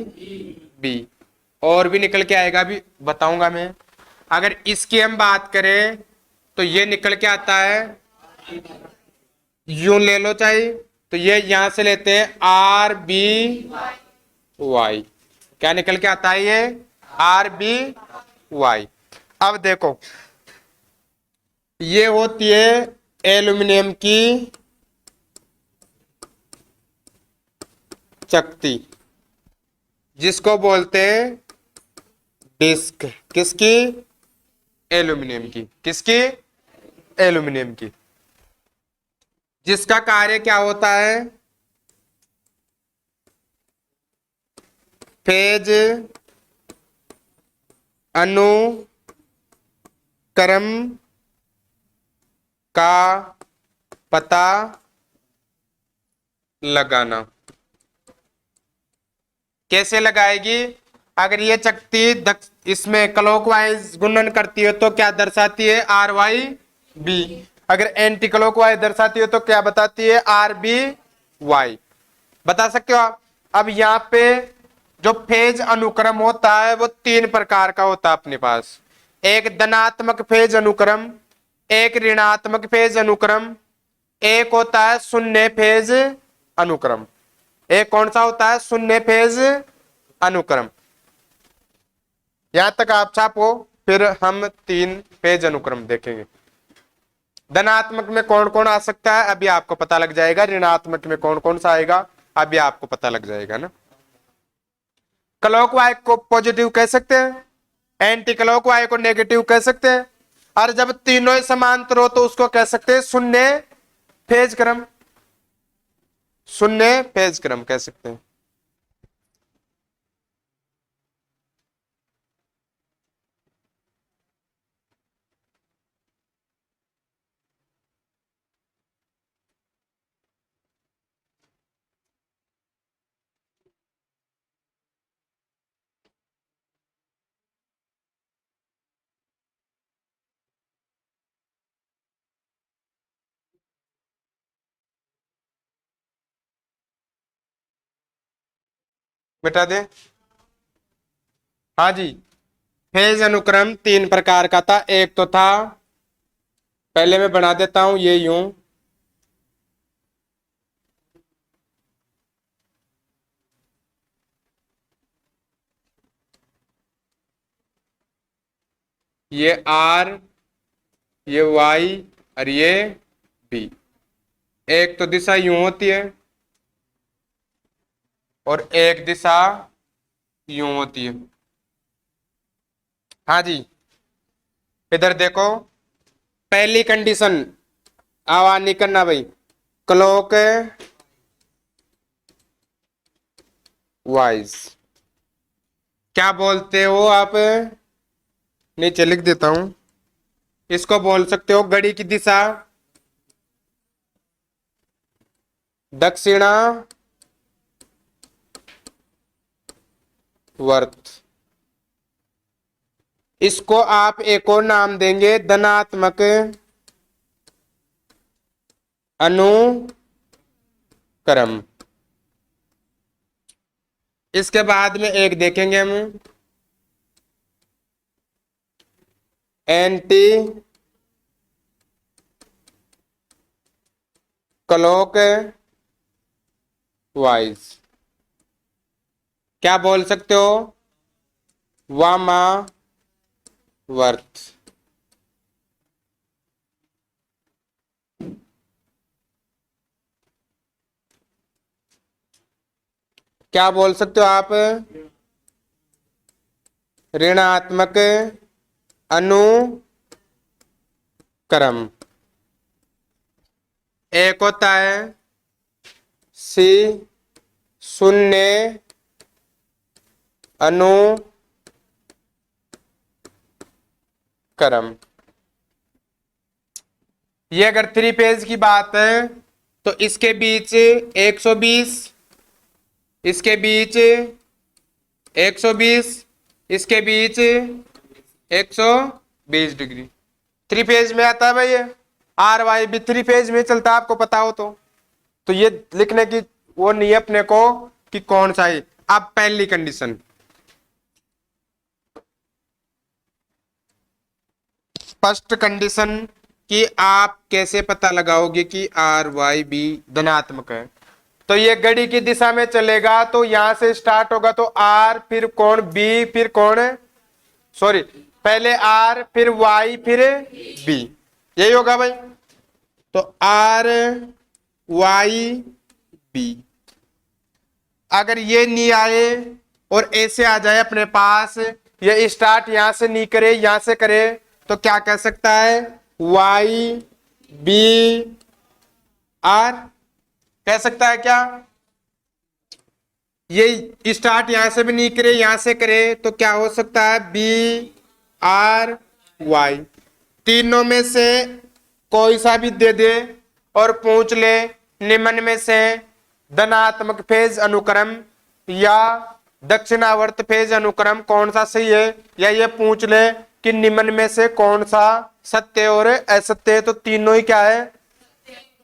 [SPEAKER 1] बी, और भी निकल के आएगा, भी बताऊंगा मैं। अगर इसकी हम बात करें तो ये निकल के आता है, यूं ले लो चाहे तो ये यहां से लेते हैं आर बी वाई। क्या निकल के आता है? ये आर बी वाई। अब देखो ये होती है एल्यूमिनियम की चकती, जिसको बोलते हैं डिस्क। किसकी? एल्यूमिनियम की। किसकी? एल्यूमिनियम की। जिसका कार्य क्या होता है? फेज अनुक्रम का पता लगाना। कैसे लगाएगी? अगर ये चकती इसमें क्लॉकवाइज घूर्णन करती है तो क्या दर्शाती है? R Y B. अगर एंटी क्लॉकवाइज दर्शाती है तो क्या बताती है? R B Y. बता सकते हो आप? अब यहाँ पे जो फेज अनुक्रम होता है वो तीन प्रकार का होता है अपने पास। एक धनात्मक फेज अनुक्रम, एक ऋणात्मक फेज अनुक्रम, एक होता है शून्य फेज अनुक्रम। एक कौन सा होता है? शून्य फेज अनुक्रम। यहां तक आप छापो, फिर हम तीन फेज अनुक्रम देखेंगे। धनात्मक में कौन कौन आ सकता है अभी आपको पता लग जाएगा, ऋणात्मक में कौन कौन सा आएगा अभी आपको पता लग जाएगा ना। क्लॉकवाइज को पॉजिटिव कह सकते हैं, एंटी क्लॉकवाइज को नेगेटिव कह सकते हैं, और जब तीनों ही समांतर हो तो उसको कह सकते हैं शून्य फेज क्रम। शून्य फेज क्रम कह सकते हैं। बेटा दे। हाँ जी, फेज अनुक्रम तीन प्रकार का था। एक तो था, पहले मैं बना देता हूं ये यूं, ये आर, ये वाई और ये बी। एक तो दिशा यूं होती है और एक दिशा यूं होती है। हाँ जी, इधर देखो, पहली कंडीशन आवाज नहीं करना भाई, क्लॉक वाइज। क्या बोलते हो आप? नीचे लिख देता हूं, इसको बोल सकते हो घड़ी की दिशा दक्षिणा वर्त। इसको आप एक और नाम देंगे धनात्मक अनुक्रम। इसके बाद में एक देखेंगे हम एंटी क्लॉक वाइज। क्या बोल सकते हो? वामावर्त। क्या बोल सकते हो आप? ऋणात्मक अनुक्रम। एक होता है सी शून्य अनुक्रम। ये अगर थ्री फेज की बात है तो इसके बीच 120, इसके बीच 120, इसके बीच 120 डिग्री थ्री फेज में आता है भाई। ये आर वाई भी थ्री फेज में चलता है, आपको पता हो तो ये लिखने की वो नहीं है अपने को कि कौन सा है। अब पहली कंडीशन, फर्स्ट कंडीशन कि आप कैसे पता लगाओगे कि आर वाई बी धनात्मक है। तो ये घड़ी की दिशा में चलेगा तो यहां से स्टार्ट होगा तो आर फिर कोण बी फिर कोण, सॉरी पहले आर फिर वाई फिर बी, यही होगा भाई। तो आर वाई बी अगर ये नहीं आए और ऐसे आ जाए अपने पास, ये स्टार्ट यहां से नहीं करे यहां से करे, तो क्या कह सकता है? वाई बी आर कह सकता है क्या? ये स्टार्ट यहां से भी नहीं करे यहां से करे तो क्या हो सकता है? B R Y. तीनों में से कोई सा भी दे दे और पूछ ले निम्न में से धनात्मक फेज अनुक्रम या दक्षिणावर्त फेज अनुक्रम कौन सा सही है, या ये पूछ ले कि निम्न में से कौन सा सत्य और असत्य है, तो तीनों ही क्या है?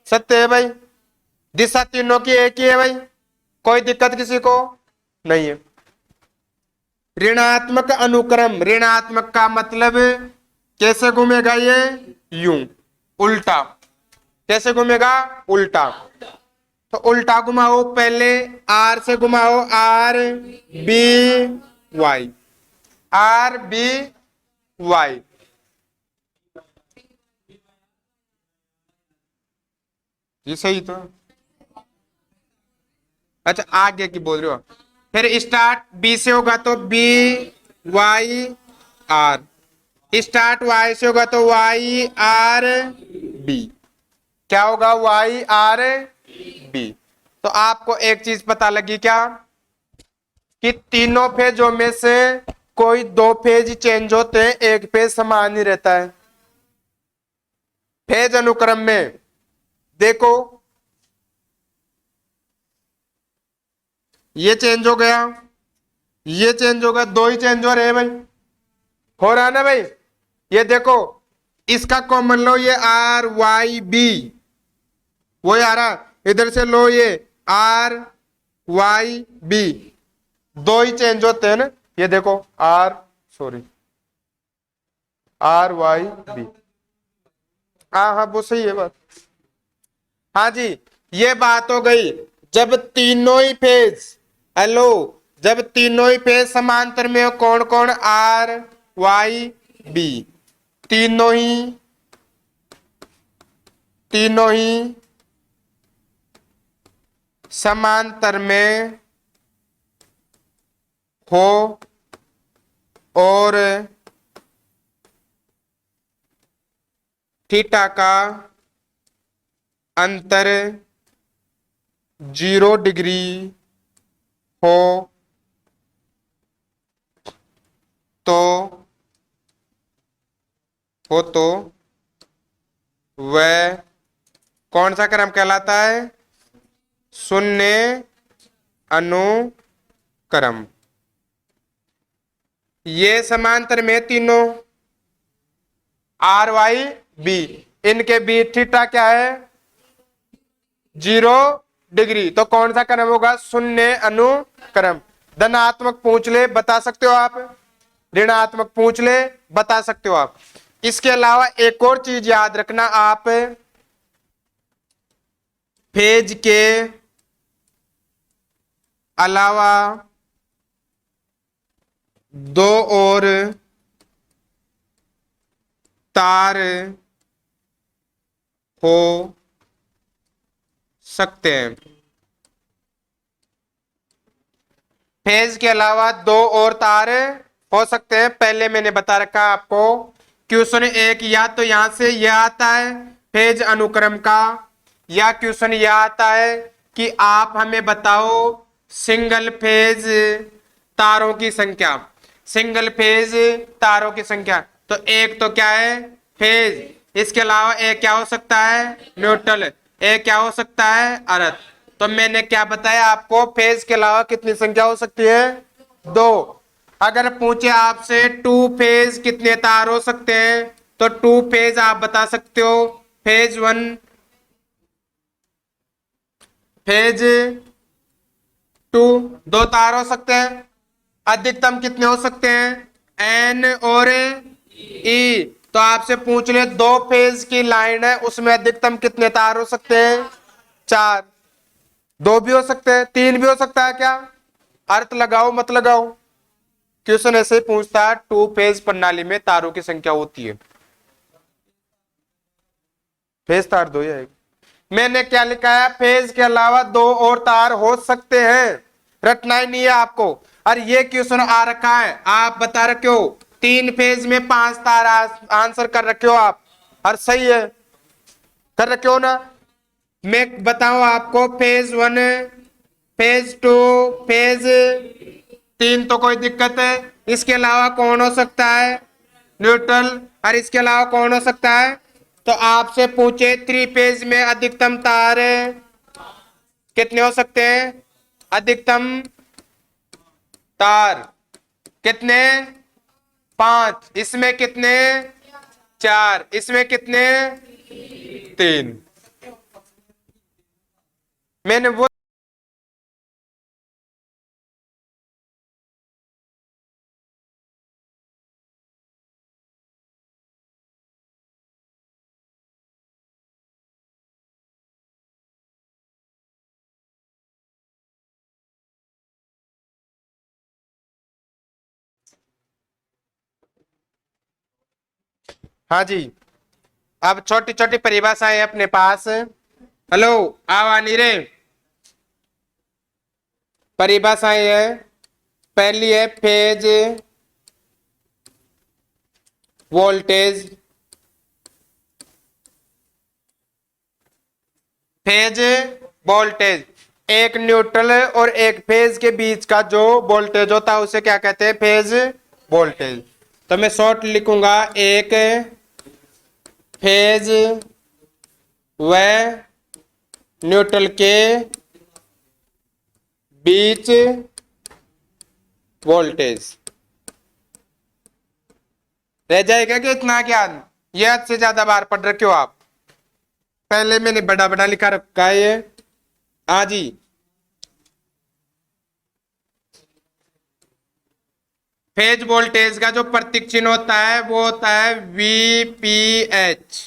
[SPEAKER 1] सत्य है भाई। दिशा तीनों की एक ही है भाई, कोई दिक्कत किसी को नहीं है। ऋणात्मक अनुक्रम, ऋणात्मक का मतलब कैसे घूमेगा? ये यूं उल्टा। कैसे घूमेगा? उल्टा। तो उल्टा घुमाओ, पहले आर से घुमाओ, R B Y, R B Y. ये सही तो। अच्छा आगे की बोल रहे हो? फिर स्टार्ट बी से होगा तो B Y R, start Y से होगा तो वाई आर बी। क्या होगा? Y R B. तो आपको एक चीज पता लगी क्या कि तीनों फेजों में से कोई दो फेज चेंज होते हैं, एक फेज समान ही रहता है। फेज अनुक्रम में देखो ये चेंज हो गया, ये चेंज हो गया, दो ही चेंज हो रहे हैं भाई। हो रहा है ना भाई? ये देखो इसका कॉमन लो, ये आर वाई बी वही आ रहा, इधर से लो ये आर वाई बी, दो ही चेंज होते हैं ना। ये देखो R, sorry R Y B, हाँ हाँ वो सही है बात। हाँ जी, ये बात हो गई। जब तीनों ही फेज, हेलो, जब तीनों ही फेज समांतर में हो, कौन कौन? आर वाई बी, तीनों ही, तीनों ही समांतर में हो और थीटा का अंतर 0 डिग्री हो तो वह कौन सा क्रम कहलाता है? शून्य अनुक्रम। ये समांतर में तीनों आर वाई बी, इनके बीच थीटा क्या है? 0 डिग्री। तो कौन सा क्रम होगा? शून्य अनुक्रम। धनात्मक पूछ ले बता सकते हो आप, ऋणात्मक पूछ ले बता सकते हो आप। इसके अलावा एक और चीज याद रखना आप, फेज के अलावा दो और तार हो सकते हैं। फेज के अलावा दो और तार हो सकते हैं, पहले मैंने बता रखा है आपको। क्वेश्चन एक या तो यहां से यह आता है फेज अनुक्रम का, या क्वेश्चन यह आता है कि आप हमें बताओ सिंगल फेज तारों की संख्या। सिंगल फेज तारों की संख्या, तो एक तो क्या है फेज, इसके अलावा एक क्या हो सकता है न्यूट्रल, एक क्या हो सकता है अर्थ। तो मैंने क्या बताया आपको, फेज के अलावा कितनी संख्या हो सकती है, दो। अगर पूछे आपसे टू फेज कितने तार हो सकते हैं, तो टू फेज आप बता सकते हो फेज वन, फेज टू, दो तार हो सकते हैं। अधिकतम कितने हो सकते हैं एन और ई। तो आपसे पूछ ले दो फेज की लाइन है उसमें अधिकतम कितने तार हो सकते हैं, चार। दो भी हो सकते हैं, तीन भी हो सकता है क्या, अर्थ लगाओ मत लगाओ। क्वेश्चन ऐसे ही पूछता है टू फेज प्रणाली में तारों की संख्या होती है, फेज तार दो या एक। मैंने क्या लिखा है, फेज के अलावा दो और तार हो सकते हैं, रटना ही नहीं है आपको। और ये क्वेश्चन आ रखा है, आप बता रखे हो तीन फेज में पांच तार, आंसर कर रखे हो आप, और सही है कर रखे हो ना। मैं बताऊं आपको phase one, phase two, phase तीन, तो कोई दिक्कत है। इसके अलावा कौन हो सकता है न्यूट्रल, और इसके अलावा कौन हो सकता है। तो आपसे पूछे थ्री फेज में अधिकतम तार कितने हो सकते हैं, अधिकतम तार कितने, पांच, इसमें कितने चार, इसमें कितने तीन। मैंने वो हाँ जी, अब छोटी छोटी परिभाषाएं अपने पास। हेलो, आवा नहीं रे, परिभाषाएं है। पहली है फेज वोल्टेज, फेज वोल्टेज, एक न्यूट्रल और एक फेज के बीच का जो वोल्टेज होता है उसे क्या कहते हैं, फेज वोल्टेज। तो मैं शॉर्ट लिखूंगा, एक फेज व न्यूट्रल के बीच वोल्टेज। रह जाएगा कि इतना ज्ञान, ये हद से ज्यादा बार पढ़ रखे हो आप, पहले मैंने बड़ा बड़ा लिखा रखा है ये। हाँ जी, फेज वोल्टेज का जो प्रतीक चिन्ह होता है वो होता है VPH।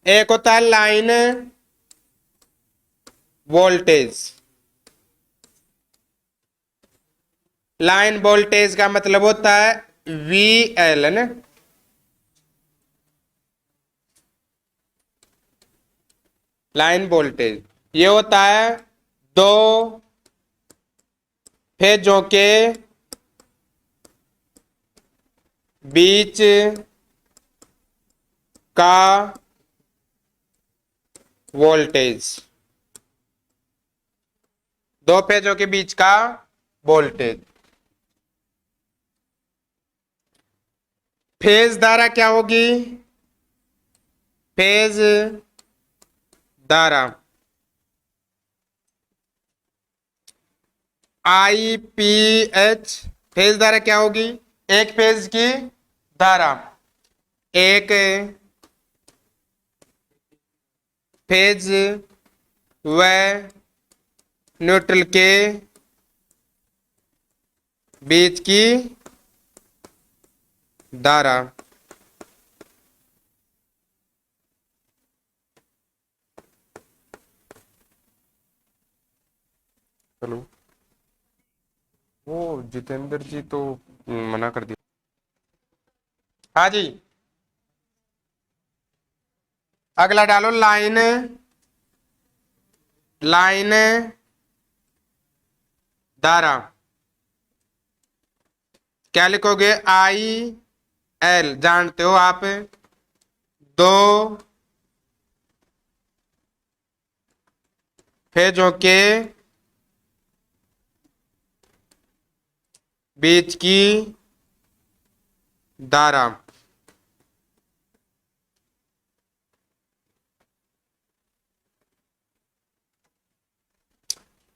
[SPEAKER 1] एक होता है लाइन वोल्टेज, लाइन वोल्टेज का मतलब होता है VL है ना, लाइन वोल्टेज। ये होता है दो फेजों के बीच का वोल्टेज, दो फेजों के बीच का वोल्टेज। फेज धारा क्या होगी, फेज धारा IPH। फेज धारा क्या होगी, एक फेज की धारा, एक फेज व न्यूट्रल के बीच की धारा। हेलो, वो जितेंद्र जी तो मना कर दिया। हाँ जी, अगला डालो लाइन, लाइन धारा। क्या लिखोगे? आई एल, जानते हो आप, दो फेजों के बीच की धारा।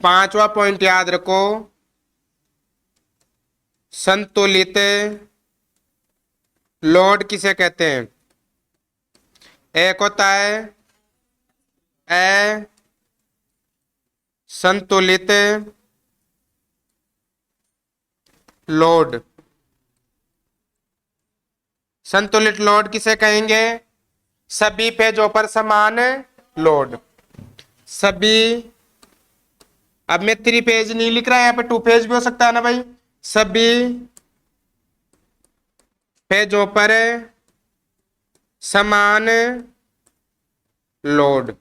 [SPEAKER 1] पांचवा पॉइंट याद रखो, संतुलित लोड किसे कहते हैं? एक होता है असंतुलित लोड। संतुलित लोड किसे कहेंगे? सभी पेजों पर समान लोड। सभी, अब मैं 3 पेज नहीं लिख रहा, यहाँ पे 2 पेज भी हो सकता है ना भाई। सभी पेजों पर समान लोड।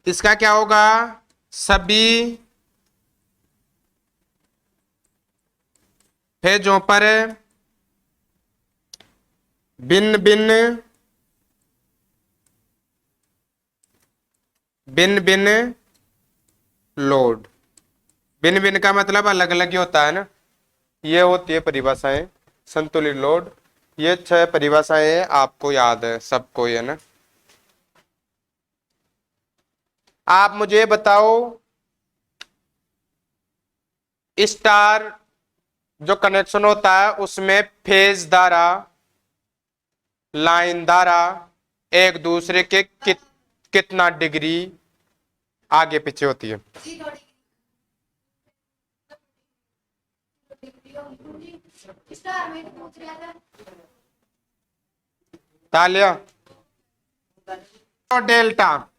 [SPEAKER 1] इसका क्या होगा? सभी पेजों पर भिन्न भिन्न लोड। भिन्न भिन्न का मतलब अलग अलग ही होता है ना। ये होती है परिभाषाएं, संतुलित लोड। ये 6 परिभाषाएं हैं, आपको याद है सबको, ये ना। आप मुझे बताओ, स्टार जो कनेक्शन होता है उसमें फेज धारा, लाइन धारा एक दूसरे के कितना डिग्री आगे पीछे होती है? तालिया। और डेल्टा,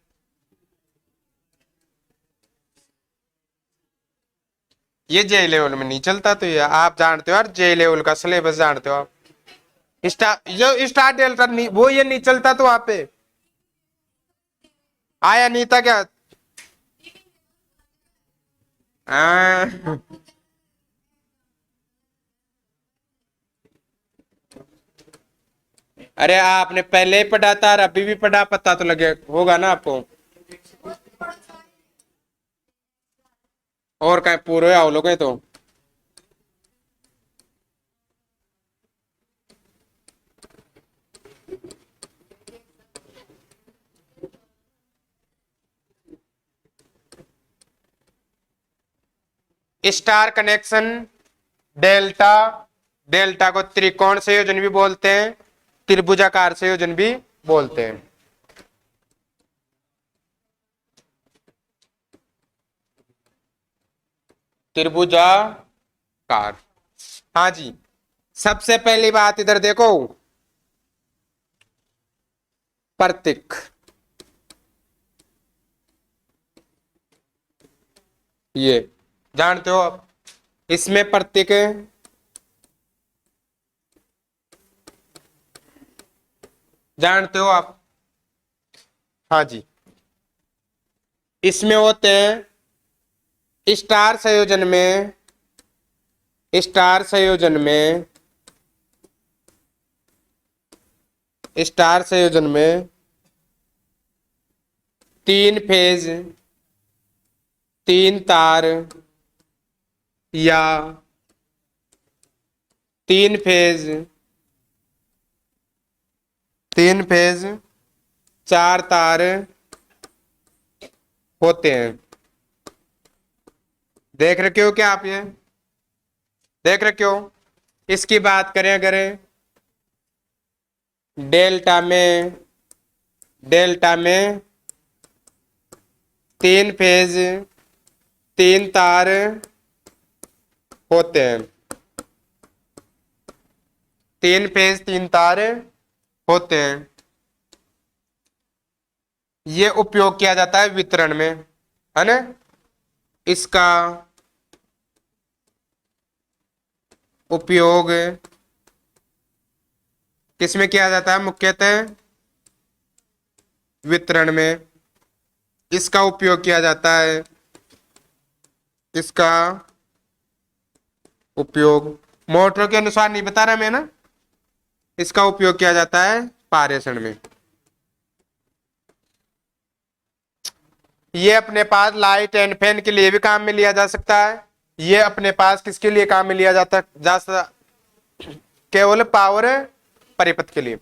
[SPEAKER 1] ये जे लेवल में नहीं चलता, तो ये आप जानते हो यार, जे लेवल का सिलेबस जानते हो आप। स्टार, जो स्टार डेल्टा नहीं, वो ये नहीं चलता तो वहां पे आया नहीं था क्या? हाँ। अरे आपने पहले ही पढ़ा था और अभी भी पढ़ा, पता तो लगे होगा ना आपको। और कहीं पूरे आओ लोग तो। स्टार कनेक्शन, डेल्टा, डेल्टा को त्रिकोण संयोजन भी बोलते हैं, त्रिभुजाकार संयोजन भी बोलते हैं। त्रिभुजाकार। हाँ जी, सबसे पहली बात इधर देखो, प्रतीक। ये जानते हो आप, इसमें प्रतीक जानते हो आप? हाँ जी, इसमें होते हैं स्टार संयोजन में, स्टार संयोजन में, स्टार संयोजन में 3 फेज, 3 तार या 3 फेज, 3 फेज 4 तार होते हैं। देख रखे हो क्या आप? ये देख रखे हो? इसकी बात करें अगर डेल्टा में, डेल्टा में 3 फेज 3 तार होते हैं, 3 फेज 3 तार होते हैं। ये उपयोग किया जाता है वितरण में, है ना। इसका उपयोग किसमें किया जाता है? मुख्यतः वितरण में इसका उपयोग किया जाता है। इसका उपयोग मोटर के अनुसार नहीं बता रहा मैं ना, इसका उपयोग किया जाता है पारेषण में। ये अपने पास लाइट एंड फैन के लिए भी काम में लिया जा सकता है। ये अपने पास किसके लिए काम में लिया केवल पावर परिपथ के लिए।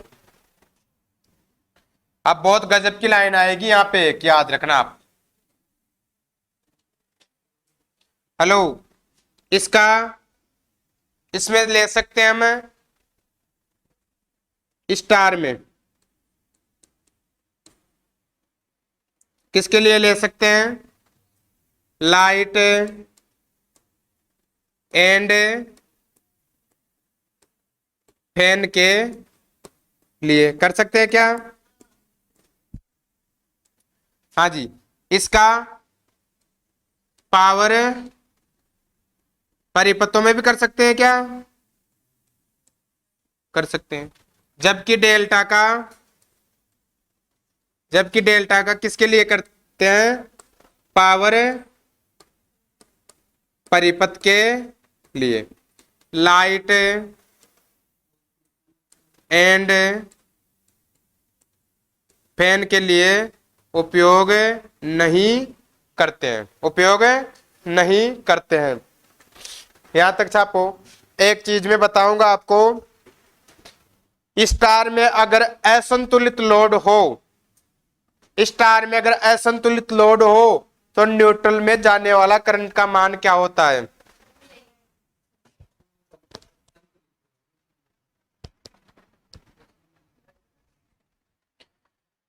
[SPEAKER 1] अब बहुत गजब की लाइन आएगी यहां पे, याद रखना आप। हेलो, इसका इसमें ले सकते हैं हम स्टार में। किसके लिए ले सकते हैं? लाइट एंड फैन के लिए कर सकते हैं क्या? हाँ जी। इसका पावर परिपथों में भी कर सकते हैं क्या? कर सकते हैं। जबकि डेल्टा का किसके लिए करते हैं? पावर परिपथ के लिए। लाइट एंड फैन के लिए उपयोग नहीं करते हैं, उपयोग नहीं करते हैं। यहां तक छापो। एक चीज में बताऊंगा आपको, स्टार में अगर असंतुलित लोड हो, स्टार में अगर असंतुलित लोड हो तो न्यूट्रल में जाने वाला करंट का मान क्या होता है?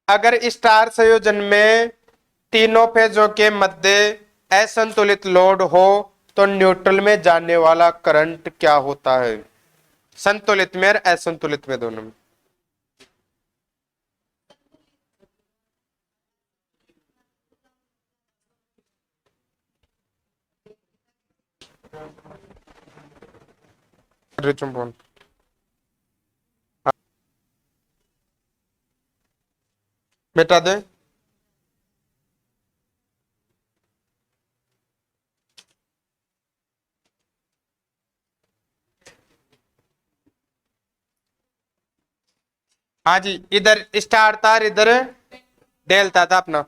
[SPEAKER 1] अगर स्टार संयोजन में तीनों फेजों के मध्य असंतुलित लोड हो तो न्यूट्रल में जाने वाला करंट क्या होता है? संतुलित में और असंतुलित में, दोनों में। चुंबन मिटा दे। हाँ जी, इधर स्टार था, इधर डेल्टा था अपना।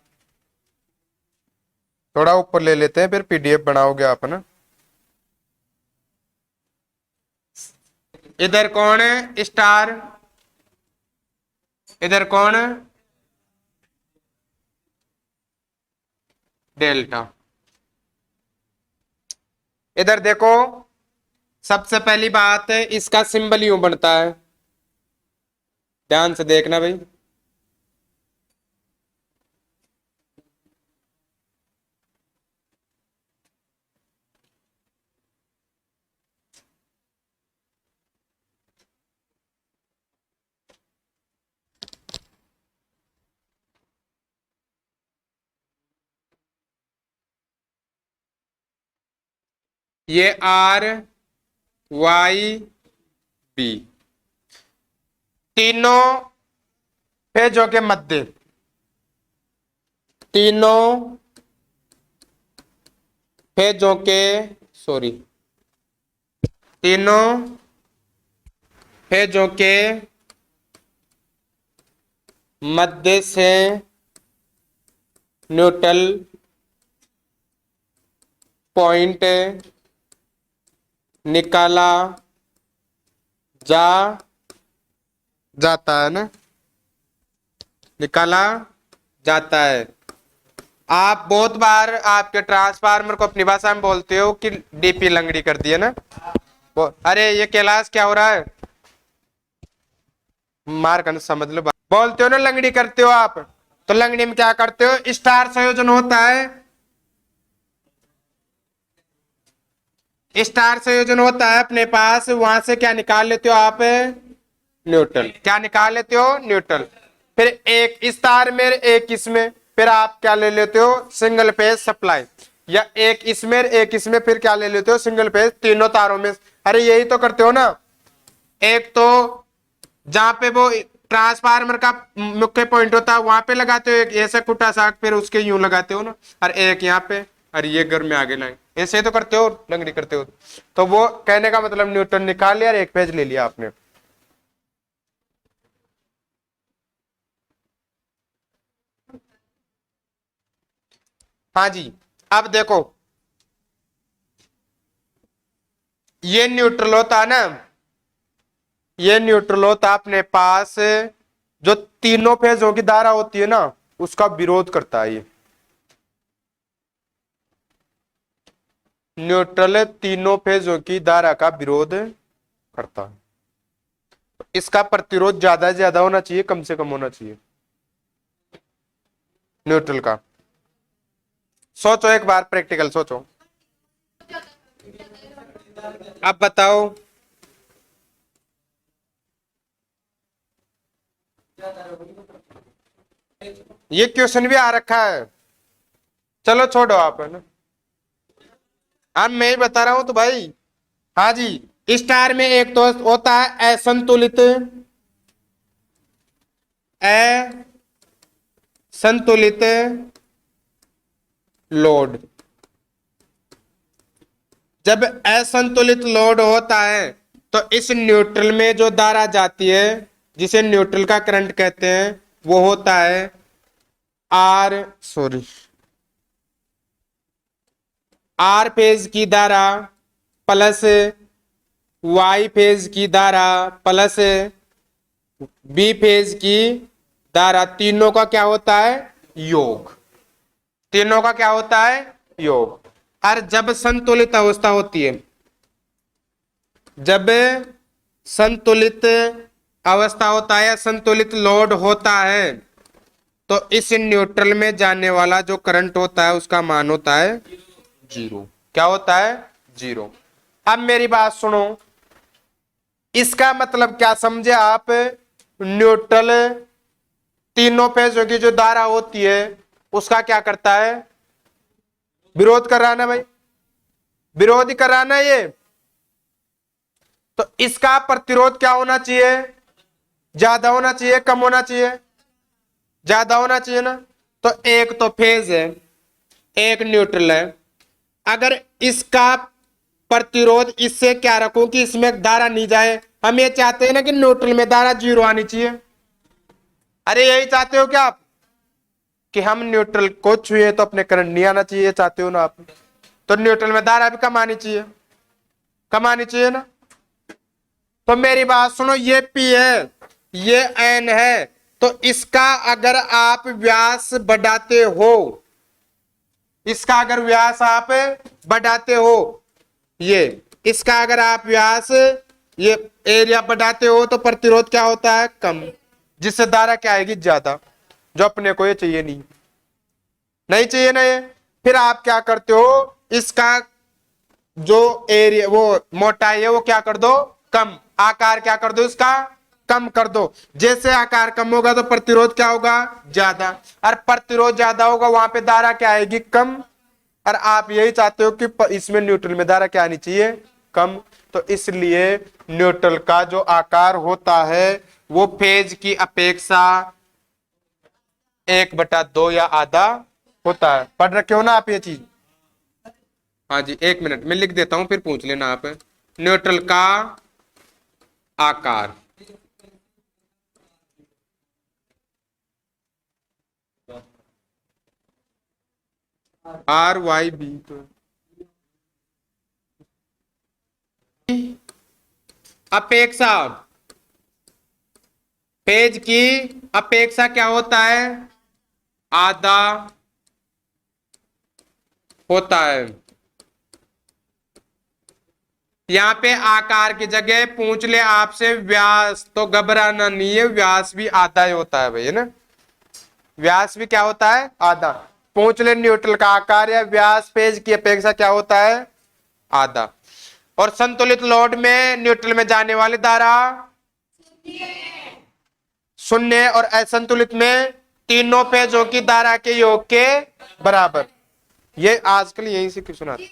[SPEAKER 1] थोड़ा ऊपर ले लेते हैं, फिर पीडीएफ बनाओगे आप ना। इधर कौन है? स्टार। इधर कौन है? डेल्टा। इधर देखो, सबसे पहली बात है इसका सिंबल यूं बनता है, ध्यान से देखना भाई। ये आर वाई बी, तीनों फेजों के मध्य, तीनों फेजों के, सॉरी, तीनों फेजों के मध्य से न्यूट्रल पॉइंट निकाला जाता है ना, निकाला जाता है। आप बहुत बार आपके ट्रांसफार्मर को अपनी भाषा में बोलते हो कि डीपी लंगड़ी कर दी है ना। अरे ये कैलाश क्या हो रहा है? मार कर समझ लो, बोलते हो ना लंगड़ी करते हो आप, तो लंगड़ी में क्या करते हो? स्टार संयोजन होता है, स्टार संयोजन होता है अपने पास, वहां से क्या निकाल लेते हो आप? न्यूट्रल। क्या निकाल लेते हो? न्यूट्रल। फिर एक इस तार में, एक इसमें, फिर आप क्या ले लेते हो? Single phase supply. या एक इसमें, एक इसमें, फिर क्या ले लेते हो? सिंगल फेज, तीनों तारों में। अरे यही तो करते हो ना। एक तो जहां पे वो ट्रांसफार्मर का मुख्य पॉइंट होता है वहां पे लगाते हो एक ऐसा कुटा सा, फिर उसके यूं लगाते हो ना, और एक यहाँ पे, और ये घर में आगे लाइन। ऐसे तो करते हो, लंगड़ी करते हो। तो वो कहने का मतलब न्यूट्रल निकाल लिया और एक पेज ले लिया आपने। हाँ जी, अब देखो, ये न्यूट्रल होता है ना, ये न्यूट्रल होता अपने पास, जो तीनों फेजों की धारा होती है ना, उसका विरोध करता है ये। न्यूट्रल तीनों फेजों की धारा का विरोध करता है। इसका प्रतिरोध ज्यादा से ज्यादा होना चाहिए, कम से कम होना चाहिए न्यूट्रल का। सोचो एक बार, प्रैक्टिकल सोचो। अब बताओ, ये क्वेश्चन भी आ रखा है, चलो छोड़ो आप, है ना। अब मैं ही बता रहा हूं तो भाई। हाँ जी, स्टार में एक तो होता है असंतुलित, असंतुलित लोड। जब असंतुलित लोड होता है तो इस न्यूट्रल में जो धारा जाती है, जिसे न्यूट्रल का करंट कहते हैं, वो होता है आर, सॉरी, आर फेज की धारा प्लस वाई फेज की धारा प्लस बी फेज की धारा, तीनों का क्या होता है, योग। तीनों का क्या होता है, योग। और जब संतुलित अवस्था होती है, जब संतुलित अवस्था होता है या संतुलित लोड होता है, तो इस न्यूट्रल में जाने वाला जो करंट होता है उसका मान होता है जीरो। क्या होता है, जीरो। अब मेरी बात सुनो, इसका मतलब क्या समझे आप, न्यूट्रल तीनों फेजों की जो धारा होती है उसका क्या करता है, विरोध कर रहा है ना भाई, विरोध ही कर रहा है ना ये। तो इसका प्रतिरोध क्या होना चाहिए, ज्यादा होना चाहिए, कम होना चाहिए, ज्यादा होना चाहिए ना। तो एक तो फेज है, एक न्यूट्रल है, अगर इसका प्रतिरोध इससे क्या रखूं कि इसमें धारा नहीं जाए। हम ये चाहते हैं ना कि न्यूट्रल में धारा जीरो आनी चाहिए। अरे यही चाहते हो क्या आप, कि हम न्यूट्रल को छुए तो अपने करंट नहीं आना चाहिए, चाहते हो ना आप। तो न्यूट्रल में धारा भी कम आनी चाहिए, कम आनी चाहिए ना। तो मेरी बात सुनो, ये पी है, ये एन है, तो इसका अगर आप व्यास बढ़ाते हो, इसका अगर व्यास आप बढ़ाते हो, ये इसका अगर आप व्यास, ये एरिया बढ़ाते हो, तो प्रतिरोध क्या होता है, कम, जिससे धारा क्या आएगी, ज्यादा, जो अपने को ये चाहिए नहीं, नहीं चाहिए ना ये। फिर आप क्या करते हो, इसका जो एरिया, वो मोटाई है, वो क्या कर दो, कम, आकार क्या कर दो इसका, कम कर दो। जैसे आकार कम होगा तो प्रतिरोध क्या होगा, ज्यादा, और प्रतिरोध ज्यादा होगा वहां पे धारा क्या आएगी, कम। और आप यही चाहते हो कि इसमें न्यूट्रल में धारा क्या आनी चाहिए, कम। तो इसलिए न्यूट्रल का जो आकार होता है वो फेज की अपेक्षा 1/2 या आधा होता है। पढ़ रखे हो ना आप ये चीज। हाँ जी, एक मिनट में लिख देता हूं, फिर पूछ लेना आप। न्यूट्रल का आकार, RYB, अपेक्षा, पेज की अपेक्षा क्या होता है, आधा होता है। यहाँ पे आकार की जगह पूछ ले आपसे व्यास, तो घबराना नहीं है, व्यास भी आधा ही होता है भाई, है ना। व्यास भी क्या होता है, आधा। पूछ ले न्यूट्रल का आकार या व्यास पेज की अपेक्षा क्या होता है, आधा। और संतुलित लोड में न्यूट्रल में जाने वाली धारा शून्य, और असंतुलित में तीनों पेजों की धारा के योग के बराबर। ये आजकल यही से क्वेश्चन आता है।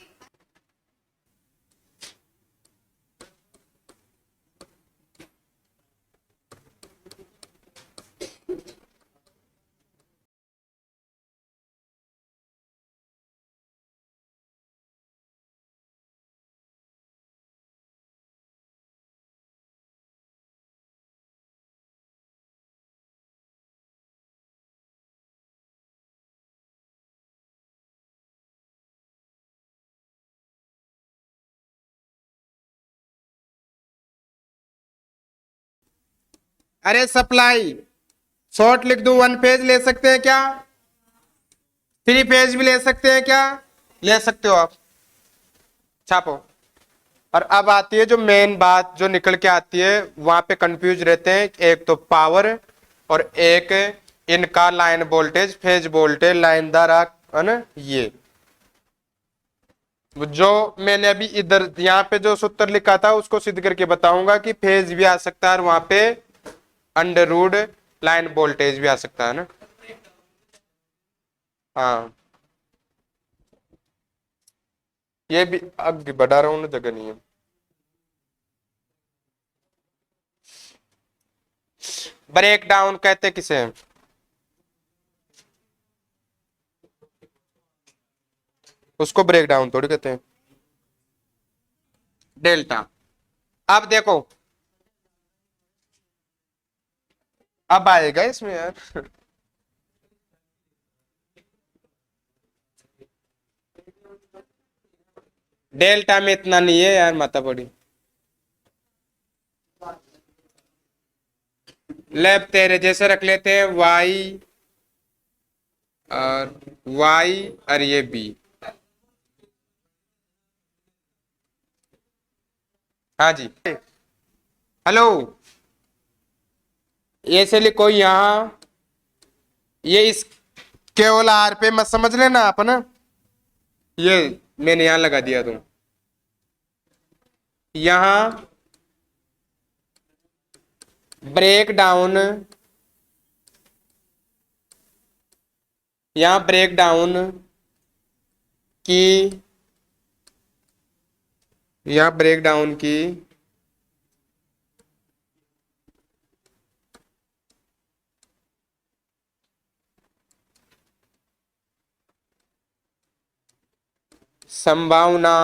[SPEAKER 1] अरे सप्लाई, शॉर्ट लिख दूं, वन फेज ले सकते हैं क्या? थ्री फेज भी ले सकते हैं क्या? ले सकते हो आप, छापो। और अब आती है जो मेन बात जो निकल के आती है, वहां पे कंफ्यूज रहते हैं, एक तो पावर और एक इनका लाइन वोल्टेज, फेज वोल्टेज, लाइनदार है ना। ये जो मैंने अभी इधर यहाँ पे जो सूत्र लिखा था उसको सिद्ध करके बताऊंगा कि फेज भी आ सकता है और वहां पे अंडर रूड लाइन वोल्टेज भी आ सकता है ना। हाँ, ये भी आगे बढ़ा रहा हूँ ना, जगह नहीं है। ब्रेक डाउन कहते किसे हैं? उसको ब्रेक डाउन थोड़ी कहते हैं, डेल्टा। अब देखो, अब आएगा इसमें यार। डेल्टा में इतना नहीं है यार, माता बड़ी। लेब तेरे जैसे रख लेते हैं, वाई और वाई और ये बी। हाँ जी, हेलो, ये से लिखो यहाँ, ये इस केवल आर पे मत समझ लेना आप ना, ये मैंने यहां लगा दिया तुम यहां ब्रेक डाउन, यहां ब्रेक डाउन की, यहां ब्रेक डाउन की संभावना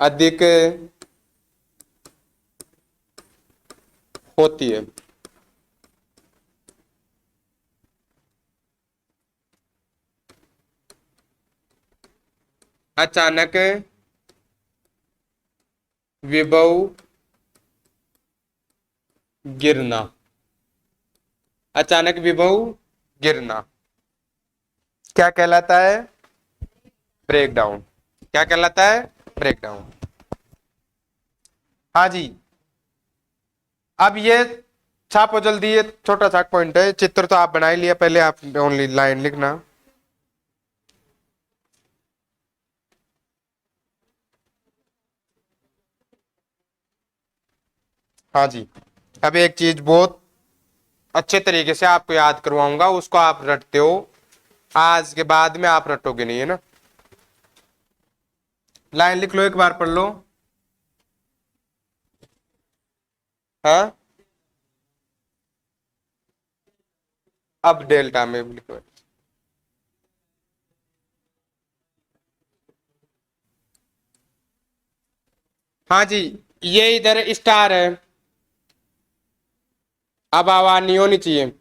[SPEAKER 1] अधिक होती है। अचानक विभव गिरना, अचानक विभव गिरना क्या कहलाता है? Breakdown. क्या कहलाता है? Breakdown. हाँ जी, अब ये छापो जल्दी, ये छोटा सा पॉइंट है, चित्र तो आप बना ही लिया, पहले आप ओनली लाइन लिखना। हाँ जी, अब एक चीज बहुत अच्छे तरीके से आपको याद करवाऊंगा, उसको आप रटते हो, आज के बाद में आप रटोगे नहीं, है ना। लाइन लिख लो, एक बार पढ़ लो। हाँ, अब डेल्टा में लिखो। हाँ जी, ये इधर स्टार है, अब आवाज नहीं होनी चाहिए।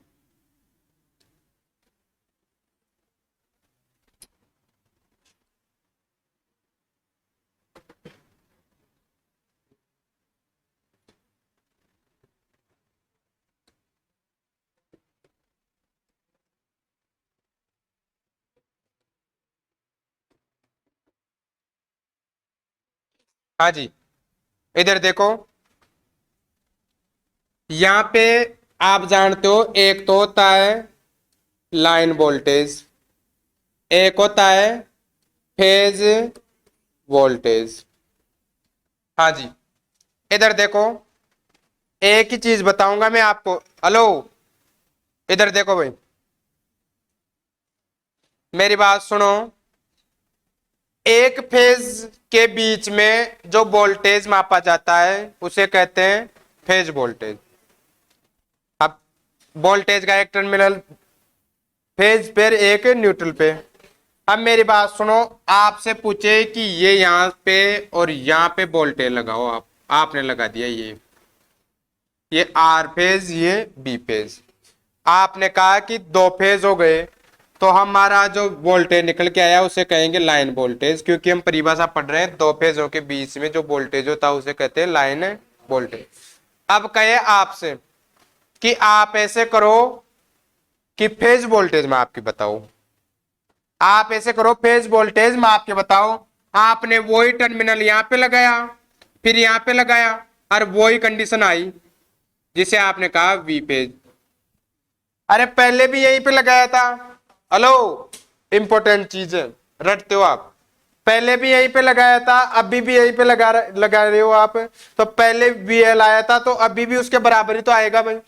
[SPEAKER 1] हाँ जी, इधर देखो, यहाँ पे आप जानते हो एक तो होता है लाइन वोल्टेज, एक होता है फेज वोल्टेज। हाँ जी, इधर देखो, एक ही चीज बताऊंगा मैं आपको। हेलो, इधर देखो भाई, मेरी बात सुनो। एक फेज के बीच में जो वोल्टेज मापा जाता है उसे कहते हैं फेज वोल्टेज। अब वोल्टेज का एक टर्मिनल फेज पे, एक न्यूट्रल पे। अब मेरी बात सुनो, आपसे पूछे कि ये यहां पे और यहां पे वोल्टेज लगाओ, आपने लगा दिया, ये आर फेज, ये बी फेज। आपने कहा कि दो फेज हो गए, तो हमारा जो वोल्टेज निकल के आया उसे कहेंगे लाइन वोल्टेज, क्योंकि हम परिभाषा पढ़ रहे हैं, दो फेजों के बीच में जो वोल्टेज होता है उसे कहते हैं लाइन वोल्टेज। अब कहे आपसे कि आप ऐसे करो कि फेज वोल्टेज में आपकी बताओ, आप ऐसे करो फेज वोल्टेज में आपके बताओ, आपने वही टर्मिनल यहां पे लगाया, फिर यहां पे लगाया, और वही कंडीशन आई जिसे आपने कहा वी पेज। अरे पहले भी यहीं पे लगाया था। हेलो, इंपॉर्टेंट चीज है, रटते हो आप। पहले भी यहीं पे लगाया था, अभी भी यहीं पे लगा रहे हो आप। तो पहले वीएल आया था, तो अभी भी उसके बराबर ही तो आएगा भाई,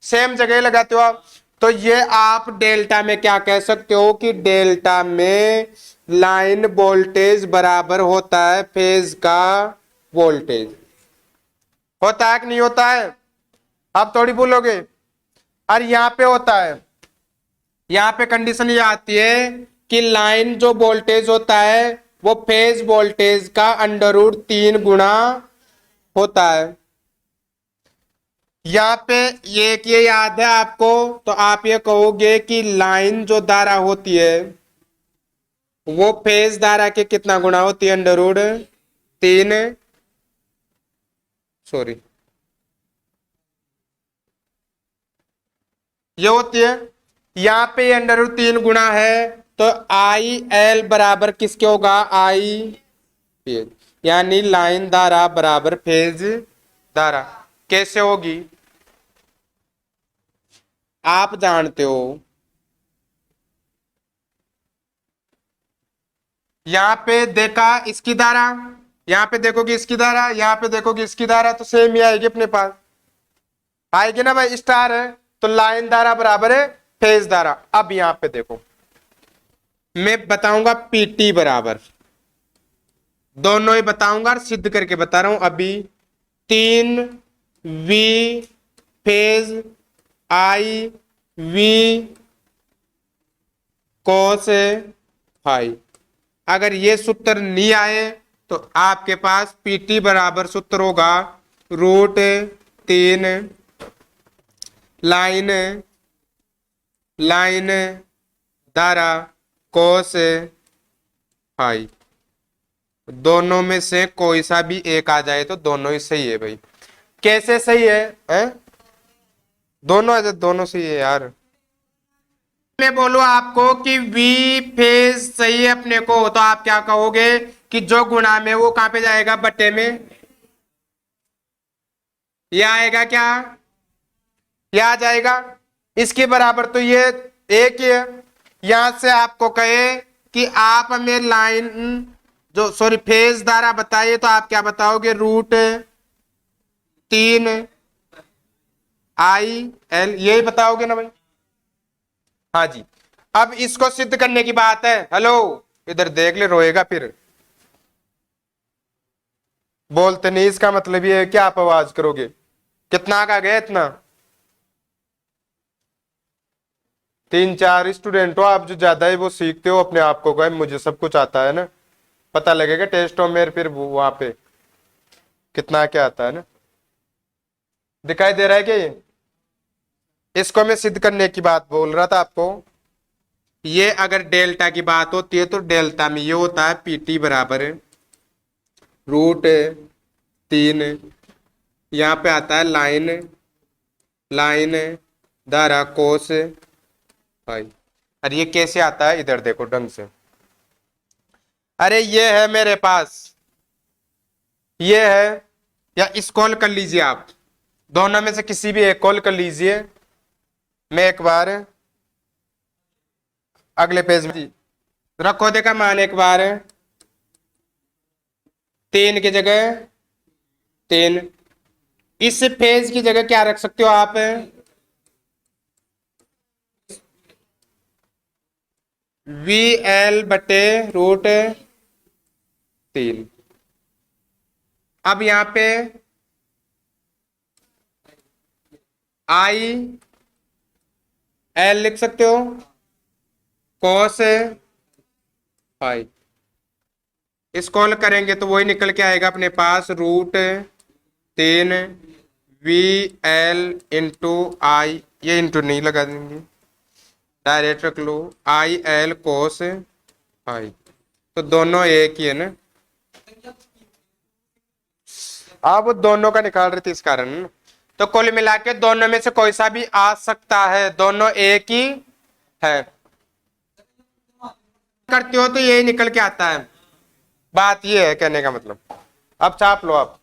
[SPEAKER 1] सेम जगह लगाते हो आप। तो ये आप डेल्टा में क्या कह सकते हो कि डेल्टा में लाइन वोल्टेज बराबर होता है फेज का वोल्टेज। होता है कि नहीं होता है? आप थोड़ी बोलोगे। और यहां पे होता है, यहां पे कंडीशन ये आती है कि लाइन जो वोल्टेज होता है वो फेज वोल्टेज का √3 गुना होता है। यहाँ पे ये याद है आपको, तो आप ये कहोगे कि लाइन जो धारा होती है वो फेज धारा के कितना गुना होती है? √3, सॉरी, ये होती है। यहाँ पे ये √3 गुना है, तो आई एल बराबर किसके होगा? आई फेज, यानी लाइन धारा बराबर फेज धारा। कैसे होगी आप जानते हो? यहां पे देखा इसकी धारा, यहां पे देखोगे इसकी धारा, यहां पे देखोगे इसकी धारा, तो सेम ही आएगी अपने पास, आएगी ना भाई? स्टार है तो लाइन धारा बराबर है फेज धारा। अब यहां पे देखो, मैं बताऊंगा पीटी बराबर, दोनों ही बताऊंगा और सिद्ध करके बता रहा हूं अभी। 3 V phase I V cos phi. अगर ये सूत्र नहीं आए तो आपके पास पीटी बराबर सूत्र होगा √3 लाइन लाइन धारा कोस फाई। दोनों में से कोई सा भी एक आ जाए तो दोनों ही सही है भाई। कैसे सही है, दोनों दोनों सही है यार। मैं बोलूं आपको कि वी फेज सही है अपने को, तो आप क्या कहोगे कि जो गुणा में वो कहां पे जाएगा? बट्टे में। ये आएगा क्या? ये आ जाएगा। इसके बराबर तो ये एक ही है। यहां से आपको कहे कि आप हमें लाइन जो सॉरी फेज धारा बताइए, तो आप क्या बताओगे? √3 आई एल, यही बताओगे ना भाई? हाँ जी। अब इसको सिद्ध करने की बात है। हेलो, इधर देख ले, रोएगा फिर। बोलते नहीं, इसका मतलब ये है कि आप आवाज करोगे। कितना का गया? इतना 3-4 स्टूडेंट हो आप, जो ज्यादा है वो सीखते हो अपने आप को, कहे मुझे सब कुछ आता है ना। पता लगेगा टेस्टों में फिर वहां पे कितना क्या आता है ना। दिखाई दे रहा है क्या ये? इसको मैं सिद्ध करने की बात बोल रहा था आपको। ये अगर डेल्टा की बात होती है तो डेल्टा में ये होता है पीटी बराबर √3, यहां पे आता है लाइन लाइन धारा कोस फाई। अरे ये कैसे आता है? इधर देखो ढंग से। अरे ये है मेरे पास, ये है, या इस कॉल कर लीजिए आप, दोनों में से किसी भी एक कॉल कर लीजिए। मैं एक बार अगले पेज में रखो, देखा मान एक बार 3 की जगह 3, इस फेज की जगह क्या रख सकते हो आप? VL/√3। अब यहां पे आई एल लिख सकते हो, कॉस फाई। इस कॉल करेंगे तो वही निकल के आएगा अपने पास √3 VL इंटू आई, ये इंटू नहीं लगा देंगे, डायरेक्ट रख लो, आई एल कोस फाई। तो दोनों एक ही है ना, आप वो दोनों का निकाल रहे थे इस कारण। तो कुल मिला के दोनों में से कोई सा भी आ सकता है, दोनों एक ही है। करते हो तो यही निकल के आता है। बात ये है कहने का मतलब। अब छाप लो आप।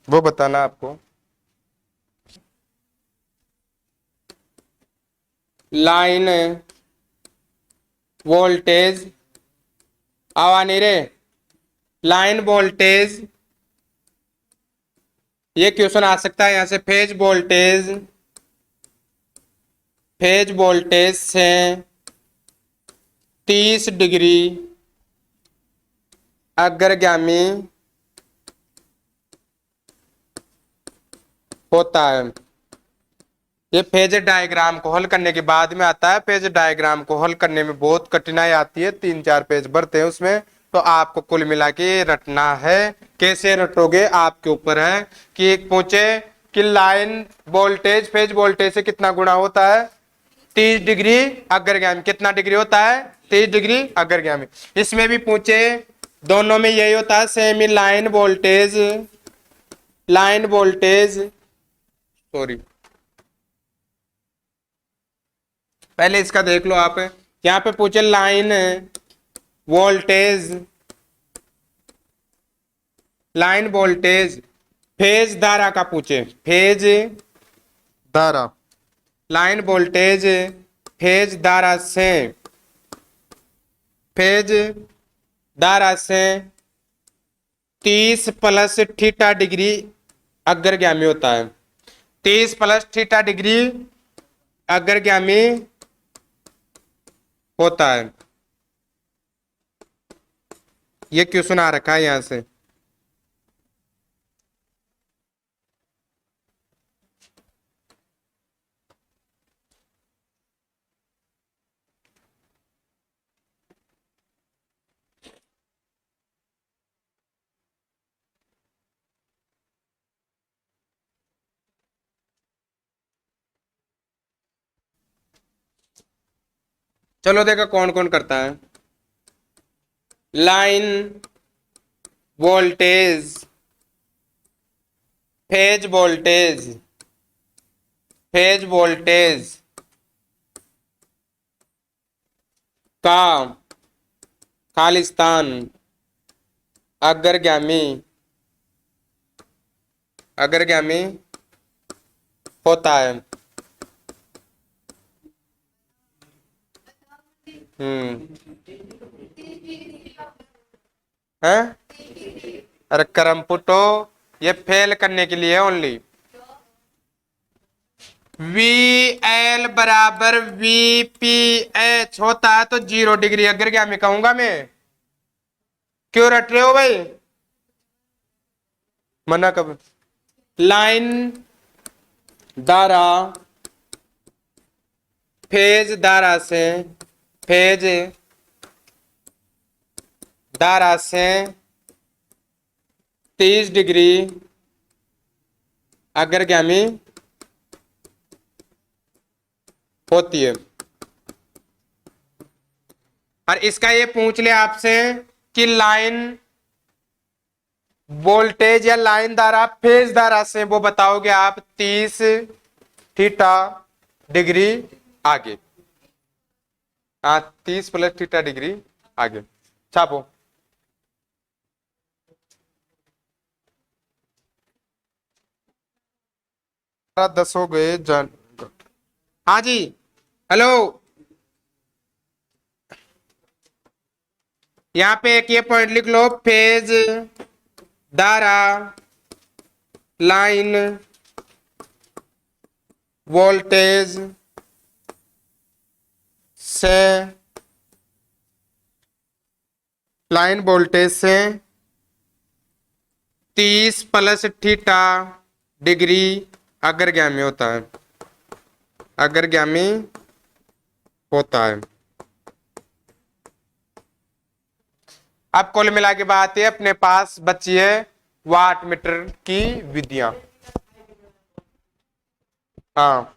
[SPEAKER 1] वो बताना आपको। लाइन वोल्टेज आवा नहीं रे। लाइन वोल्टेज, ये क्वेश्चन आ सकता है यहां से। फेज वोल्टेज से 30 डिग्री अग्रगामी होता है। ये फेज डायग्राम को हल करने के बाद में आता है। फेज डायग्राम को हल करने में बहुत कठिनाई आती है, 3-4 पेज भरते हैं उसमें। तो आपको कुल मिला के रटना है। कैसे रटोगे आपके ऊपर है। कि एक पूछे कि लाइन वोल्टेज फेज वोल्टेज से कितना गुणा होता है, 30 डिग्री अग्रगामी। कितना डिग्री होता है, 30 डिग्री अग्रगामी। इसमें भी पूछे, दोनों में यही होता है सेमी। लाइन वोल्टेज सॉरी, पहले इसका देख लो आप। यहाँ पे पूछे लाइन वोल्टेज, फेज धारा का पूछे। फेज धारा, लाइन वोल्टेज फेज धारा से 30 प्लस थीटा डिग्री अग्रगामी होता है। 30 प्लस थीटा डिग्री अग्रगामी होता है। ये क्वेश्चन आ रखा है यहां से। चलो देखो कौन कौन करता है। लाइन वोल्टेज फेज वोल्टेज का खालिस्तान अग्रगामी होता है। है अरे करम पुटो, ये फेल करने के लिए ओनली। वी एल बराबर वी पी एच होता है तो 0 डिग्री अग्रगामी कहूंगा मैं। क्यों रट रहे हो भाई, मना कब। लाइन धारा फेज धारा से 30 डिग्री अग्रगामी होती है। और इसका ये पूछ ले आपसे कि लाइन वोल्टेज या लाइन धारा फेज धारा से, वो बताओगे आप 30 थीटा डिग्री आगे। हाँ 30 प्लस थीटा डिग्री आगे। छापो। 10 हो गए जान। हाँ जी हेलो, यहाँ पे एक ये पॉइंट लिख लो। फेज धारा लाइन वोल्टेज से 30 प्लस थीटा डिग्री अग्रगामी होता है, अग्रगामी होता है। अब कुल मिला के बात है, अपने पास बची है वाट मीटर की विधियां। हाँ